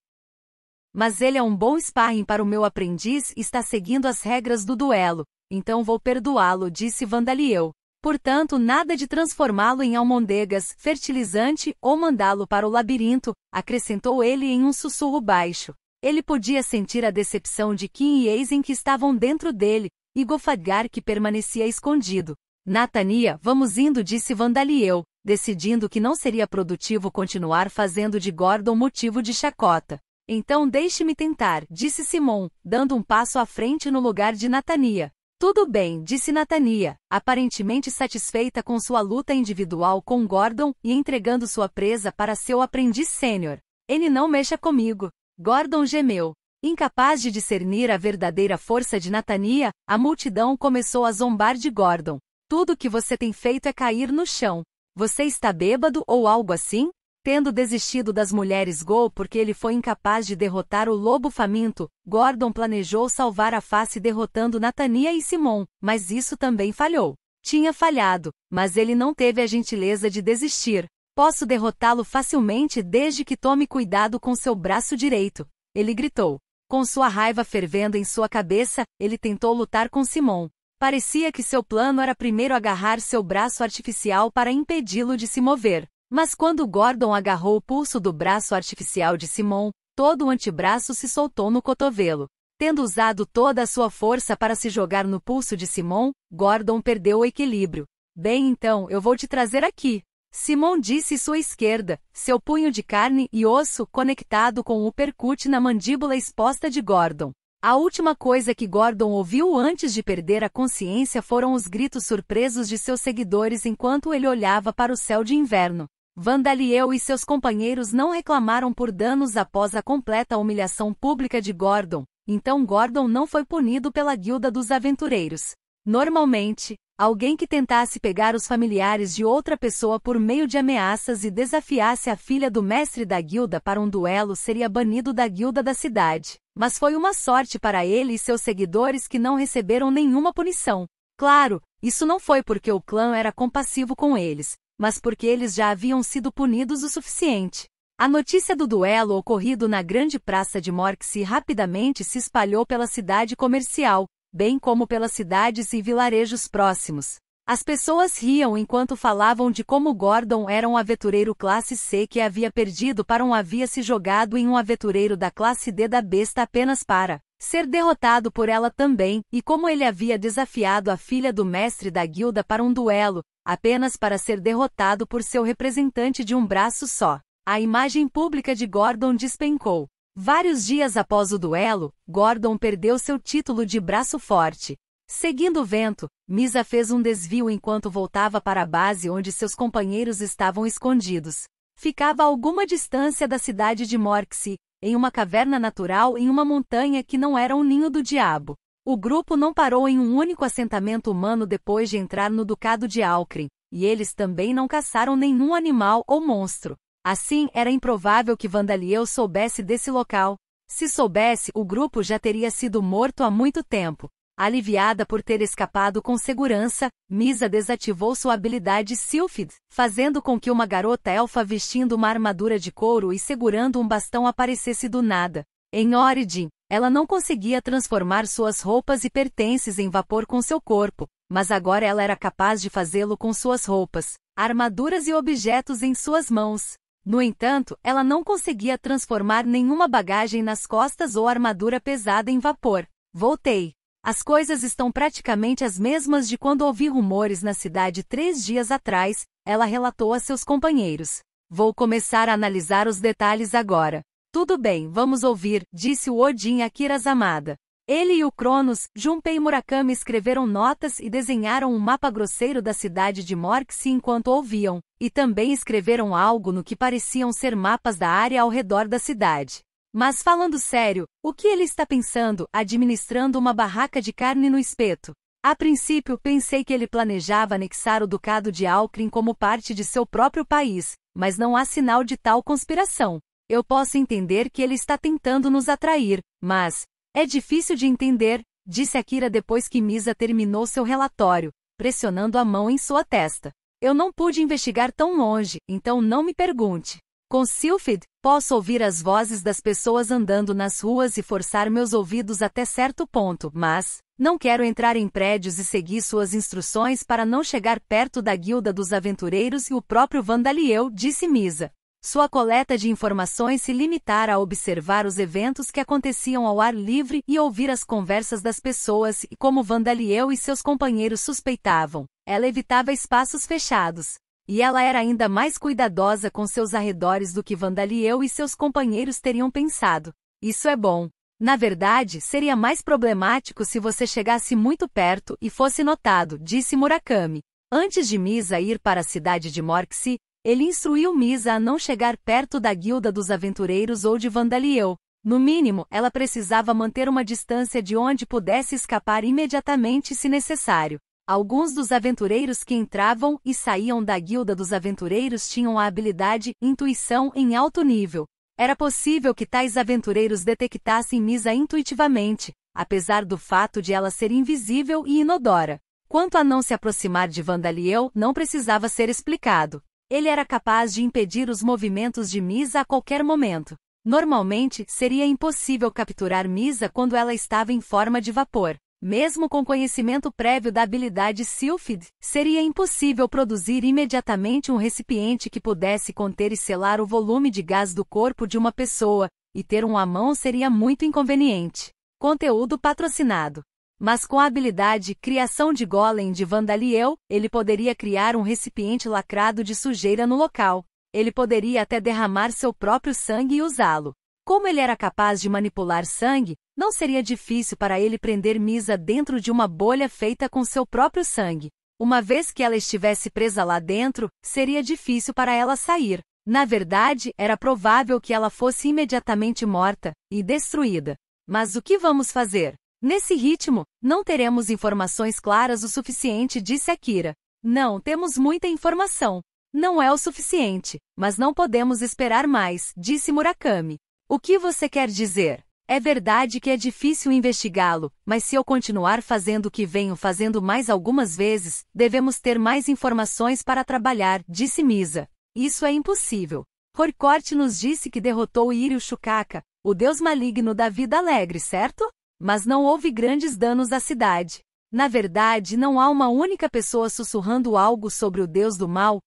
Mas ele é um bom sparring para o meu aprendiz e está seguindo as regras do duelo, então vou perdoá-lo, disse Vandaliel. Portanto, nada de transformá-lo em almôndegas, fertilizante, ou mandá-lo para o labirinto, acrescentou ele em um sussurro baixo. Ele podia sentir a decepção de Kim e Aizen que estavam dentro dele, e Gulfaggar que permanecia escondido. Nathania, vamos indo, disse Vandaliel, decidindo que não seria produtivo continuar fazendo de Gordon motivo de chacota. Então deixe-me tentar, disse Simon, dando um passo à frente no lugar de Nathania. Tudo bem, disse Nathania, aparentemente satisfeita com sua luta individual com Gordon e entregando sua presa para seu aprendiz sênior. Ele não mexa comigo. Gordon gemeu. Incapaz de discernir a verdadeira força de Nathania, a multidão começou a zombar de Gordon. Tudo que você tem feito é cair no chão. Você está bêbado ou algo assim? Tendo desistido das mulheres Go porque ele foi incapaz de derrotar o lobo faminto, Gordon planejou salvar a face derrotando Nathania e Simon, mas isso também falhou. Tinha falhado, mas ele não teve a gentileza de desistir. Posso derrotá-lo facilmente desde que tome cuidado com seu braço direito, ele gritou. Com sua raiva fervendo em sua cabeça, ele tentou lutar com Simon. Parecia que seu plano era primeiro agarrar seu braço artificial para impedi-lo de se mover. Mas quando Gordon agarrou o pulso do braço artificial de Simon, todo o antebraço se soltou no cotovelo. Tendo usado toda a sua força para se jogar no pulso de Simon, Gordon perdeu o equilíbrio. Bem, então, eu vou te trazer aqui. Simon disse sua esquerda, seu punho de carne e osso conectado com o uppercut na mandíbula exposta de Gordon. A última coisa que Gordon ouviu antes de perder a consciência foram os gritos surpresos de seus seguidores enquanto ele olhava para o céu de inverno. Vandaliel e seus companheiros não reclamaram por danos após a completa humilhação pública de Gordon, então Gordon não foi punido pela Guilda dos Aventureiros. Normalmente, alguém que tentasse pegar os familiares de outra pessoa por meio de ameaças e desafiasse a filha do mestre da guilda para um duelo seria banido da guilda da cidade. Mas foi uma sorte para ele e seus seguidores que não receberam nenhuma punição. Claro, isso não foi porque o clã era compassivo com eles, mas porque eles já haviam sido punidos o suficiente. A notícia do duelo ocorrido na grande praça de Morksey rapidamente se espalhou pela cidade comercial, bem como pelas cidades e vilarejos próximos. As pessoas riam enquanto falavam de como Gordon era um aventureiro classe C que havia perdido para havia se jogado em um aventureiro da classe D da besta apenas para ser derrotado por ela também, e como ele havia desafiado a filha do mestre da guilda para um duelo, apenas para ser derrotado por seu representante de um braço só. A imagem pública de Gordon despencou. Vários dias após o duelo, Gordon perdeu seu título de braço forte. Seguindo o vento, Misa fez um desvio enquanto voltava para a base onde seus companheiros estavam escondidos. Ficava a alguma distância da cidade de Morksey, em uma caverna natural em uma montanha que não era um ninho do diabo. O grupo não parou em um único assentamento humano depois de entrar no Ducado de Alcrim, e eles também não caçaram nenhum animal ou monstro. Assim, era improvável que Vandaliel soubesse desse local. Se soubesse, o grupo já teria sido morto há muito tempo. Aliviada por ter escapado com segurança, Misa desativou sua habilidade Sylphid, fazendo com que uma garota elfa vestindo uma armadura de couro e segurando um bastão aparecesse do nada. Em Origin, ela não conseguia transformar suas roupas e pertences em vapor com seu corpo, mas agora ela era capaz de fazê-lo com suas roupas, armaduras e objetos em suas mãos. No entanto, ela não conseguia transformar nenhuma bagagem nas costas ou armadura pesada em vapor. Voltei. As coisas estão praticamente as mesmas de quando ouvi rumores na cidade 3 dias atrás, ela relatou a seus companheiros. Vou começar a analisar os detalhes agora. Tudo bem, vamos ouvir, disse o Odin a Kirazamada. Ele e o Cronos, Junpei e Murakami escreveram notas e desenharam um mapa grosseiro da cidade de Morksey enquanto ouviam, e também escreveram algo no que pareciam ser mapas da área ao redor da cidade. Mas falando sério, o que ele está pensando, administrando uma barraca de carne no espeto? A princípio pensei que ele planejava anexar o Ducado de Alcrim como parte de seu próprio país, mas não há sinal de tal conspiração. Eu posso entender que ele está tentando nos atrair, mas é difícil de entender, disse Akira depois que Misa terminou seu relatório, pressionando a mão em sua testa. Eu não pude investigar tão longe, então não me pergunte. Com Sylphid, posso ouvir as vozes das pessoas andando nas ruas e forçar meus ouvidos até certo ponto, mas não quero entrar em prédios e seguir suas instruções para não chegar perto da Guilda dos Aventureiros e o próprio Vandaliel, disse Misa. Sua coleta de informações se limitara a observar os eventos que aconteciam ao ar livre e ouvir as conversas das pessoas e como Vandaliel e seus companheiros suspeitavam, ela evitava espaços fechados. E ela era ainda mais cuidadosa com seus arredores do que Vandaliel e seus companheiros teriam pensado. Isso é bom. Na verdade, seria mais problemático se você chegasse muito perto e fosse notado, disse Murakami. Antes de Misa ir para a cidade de Morksey, ele instruiu Misa a não chegar perto da Guilda dos Aventureiros ou de Vandaliel. No mínimo, ela precisava manter uma distância de onde pudesse escapar imediatamente se necessário. Alguns dos aventureiros que entravam e saíam da guilda dos aventureiros tinham a habilidade intuição em alto nível. Era possível que tais aventureiros detectassem Misa intuitivamente, apesar do fato de ela ser invisível e inodora. Quanto a não se aproximar de Vandaliel, não precisava ser explicado. Ele era capaz de impedir os movimentos de Misa a qualquer momento. Normalmente, seria impossível capturar Misa quando ela estava em forma de vapor. Mesmo com conhecimento prévio da habilidade Sylphid, seria impossível produzir imediatamente um recipiente que pudesse conter e selar o volume de gás do corpo de uma pessoa, e ter um à mão seria muito inconveniente. Conteúdo patrocinado. Mas com a habilidade Criação de Golem de Vandaliel, ele poderia criar um recipiente lacrado de sujeira no local. Ele poderia até derramar seu próprio sangue e usá-lo. Como ele era capaz de manipular sangue, não seria difícil para ele prender Misa dentro de uma bolha feita com seu próprio sangue. Uma vez que ela estivesse presa lá dentro, seria difícil para ela sair. Na verdade, era provável que ela fosse imediatamente morta e destruída. Mas o que vamos fazer? Nesse ritmo, não teremos informações claras o suficiente, disse Akira. Não, temos muita informação. Não é o suficiente, mas não podemos esperar mais, disse Murakami. O que você quer dizer? É verdade que é difícil investigá-lo, mas se eu continuar fazendo o que venho fazendo mais algumas vezes, devemos ter mais informações para trabalhar, disse Misa. Isso é impossível. Horcourt nos disse que derrotou Iryu Shukaka, o deus maligno da vida alegre, certo? Mas não houve grandes danos à cidade. Na verdade, não há uma única pessoa sussurrando algo sobre o deus do mal,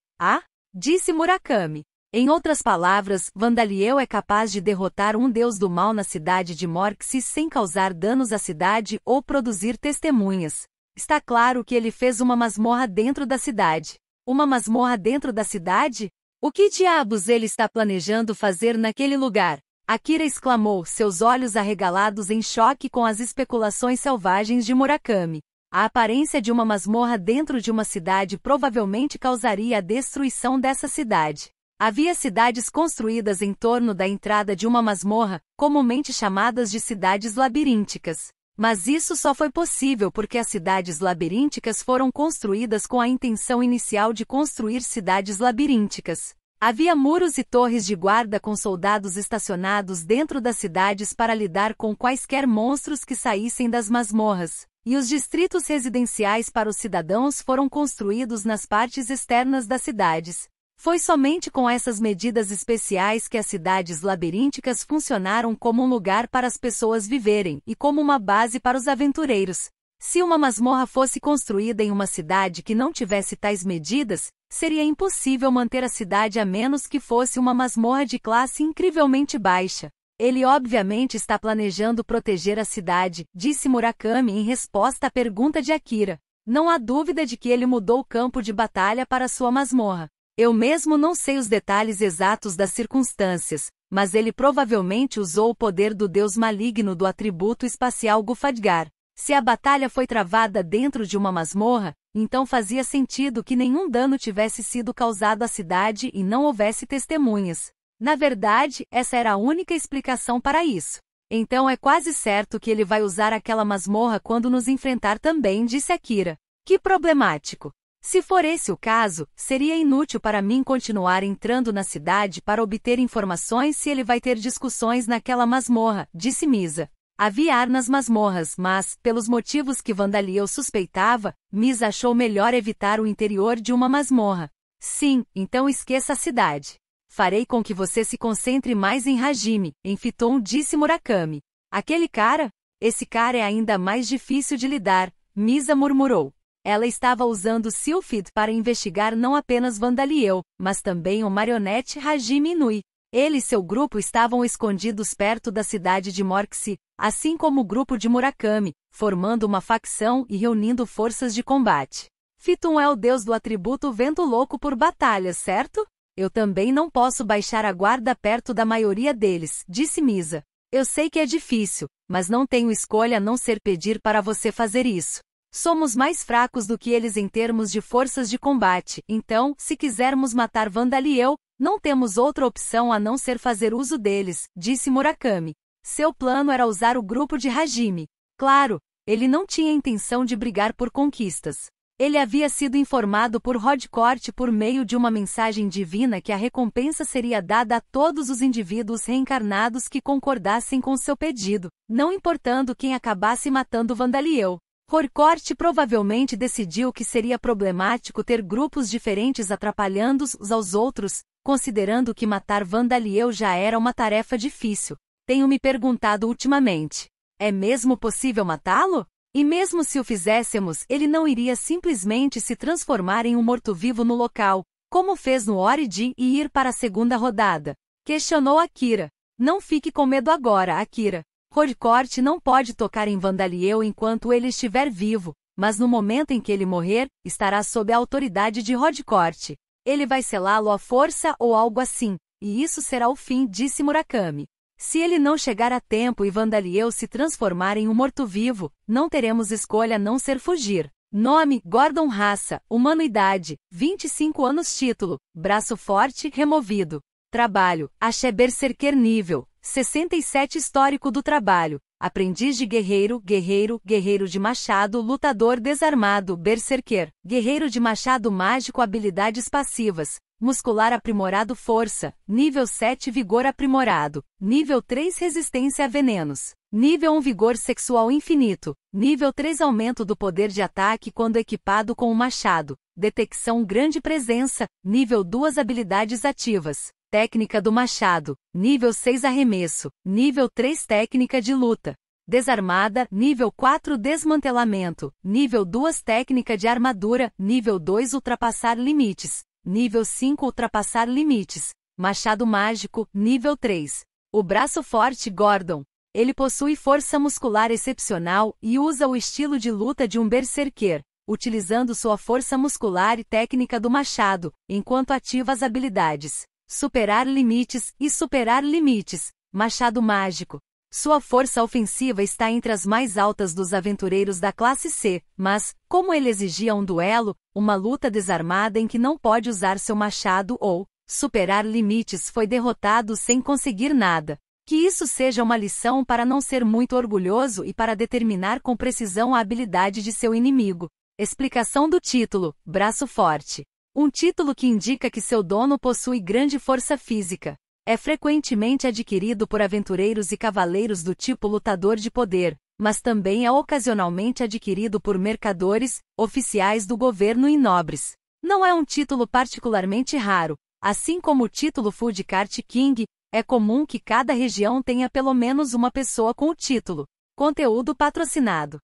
disse Murakami. Em outras palavras, Vandaliel é capaz de derrotar um deus do mal na cidade de Morxis sem causar danos à cidade ou produzir testemunhas. Está claro que ele fez uma masmorra dentro da cidade. Uma masmorra dentro da cidade? O que diabos ele está planejando fazer naquele lugar? Akira exclamou, seus olhos arregalados em choque com as especulações selvagens de Murakami. A aparência de uma masmorra dentro de uma cidade provavelmente causaria a destruição dessa cidade. Havia cidades construídas em torno da entrada de uma masmorra, comumente chamadas de cidades labirínticas. Mas isso só foi possível porque as cidades labirínticas foram construídas com a intenção inicial de construir cidades labirínticas. Havia muros e torres de guarda com soldados estacionados dentro das cidades para lidar com quaisquer monstros que saíssem das masmorras. E os distritos residenciais para os cidadãos foram construídos nas partes externas das cidades. Foi somente com essas medidas especiais que as cidades labirínticas funcionaram como um lugar para as pessoas viverem e como uma base para os aventureiros. Se uma masmorra fosse construída em uma cidade que não tivesse tais medidas, seria impossível manter a cidade a menos que fosse uma masmorra de classe incrivelmente baixa. Ele obviamente está planejando proteger a cidade, disse Murakami em resposta à pergunta de Akira. Não há dúvida de que ele mudou o campo de batalha para sua masmorra. Eu mesmo não sei os detalhes exatos das circunstâncias, mas ele provavelmente usou o poder do deus maligno do atributo espacial Gufadgar. Se a batalha foi travada dentro de uma masmorra, então fazia sentido que nenhum dano tivesse sido causado à cidade e não houvesse testemunhas. Na verdade, essa era a única explicação para isso. Então é quase certo que ele vai usar aquela masmorra quando nos enfrentar também, disse Akira. Que problemático. Se for esse o caso, seria inútil para mim continuar entrando na cidade para obter informações se ele vai ter discussões naquela masmorra, disse Misa. Havia ar nas masmorras, mas, pelos motivos que Vandaliel suspeitava, Misa achou melhor evitar o interior de uma masmorra. Sim, então esqueça a cidade. Farei com que você se concentre mais em Hajime, em Fiton, disse Murakami. Aquele cara? Esse cara é ainda mais difícil de lidar, Misa murmurou. Ela estava usando Sylphid para investigar não apenas Vandaliel, mas também o marionete Hajime Inui. Ele e seu grupo estavam escondidos perto da cidade de Morxi, assim como o grupo de Murakami, formando uma facção e reunindo forças de combate. Fiton é o deus do atributo vento louco por batalhas, certo? Eu também não posso baixar a guarda perto da maioria deles, disse Misa. Eu sei que é difícil, mas não tenho escolha a não ser pedir para você fazer isso. Somos mais fracos do que eles em termos de forças de combate, então, se quisermos matar Vandaliel, não temos outra opção a não ser fazer uso deles, disse Murakami. Seu plano era usar o grupo de Hajime. Claro, ele não tinha intenção de brigar por conquistas. Ele havia sido informado por Rodcourt por meio de uma mensagem divina que a recompensa seria dada a todos os indivíduos reencarnados que concordassem com seu pedido, não importando quem acabasse matando Vandaliel. Rodcourt provavelmente decidiu que seria problemático ter grupos diferentes atrapalhando uns aos outros, considerando que matar Vandaliel já era uma tarefa difícil. Tenho me perguntado ultimamente: é mesmo possível matá-lo? E mesmo se o fizéssemos, ele não iria simplesmente se transformar em um morto-vivo no local, como fez no Origin e ir para a segunda rodada? Questionou Akira. Não fique com medo agora, Akira. Rodcourt não pode tocar em Vandaliel enquanto ele estiver vivo, mas no momento em que ele morrer, estará sob a autoridade de Rodcourt. Ele vai selá-lo à força ou algo assim, e isso será o fim, disse Murakami. Se ele não chegar a tempo e Vandaliel se transformar em um morto-vivo, não teremos escolha a não ser fugir. Nome: Gordon. Raça: humanoidade. 25 anos. Título: Braço forte removido. Trabalho: Axé Berserker. Nível: 67. Histórico do trabalho: aprendiz de guerreiro, guerreiro de machado, lutador desarmado, berserker, guerreiro de machado mágico. Habilidades passivas: muscular aprimorado, força, nível 7, vigor aprimorado, nível 3, resistência a venenos, nível 1, vigor sexual infinito, nível 3, aumento do poder de ataque quando equipado com um machado, detecção grande presença, nível 2, habilidades ativas, técnica do machado, nível 6, arremesso, nível 3, técnica de luta, desarmada, nível 4, desmantelamento, nível 2, técnica de armadura, nível 2, ultrapassar limites, nível 5, ultrapassar limites, machado mágico, nível 3. O braço forte. Gordon. Ele possui força muscular excepcional e usa o estilo de luta de um berserker, utilizando sua força muscular e técnica do machado, enquanto ativa as habilidades superar limites e superar limites, machado mágico. Sua força ofensiva está entre as mais altas dos aventureiros da classe C, mas, como ele exigia um duelo, uma luta desarmada em que não pode usar seu machado ou superar limites, foi derrotado sem conseguir nada. Que isso seja uma lição para não ser muito orgulhoso e para determinar com precisão a habilidade de seu inimigo. Explicação do título: Braço forte. Um título que indica que seu dono possui grande força física. É frequentemente adquirido por aventureiros e cavaleiros do tipo lutador de poder, mas também é ocasionalmente adquirido por mercadores, oficiais do governo e nobres. Não é um título particularmente raro. Assim como o título Food Cart King, é comum que cada região tenha pelo menos uma pessoa com o título. Conteúdo patrocinado.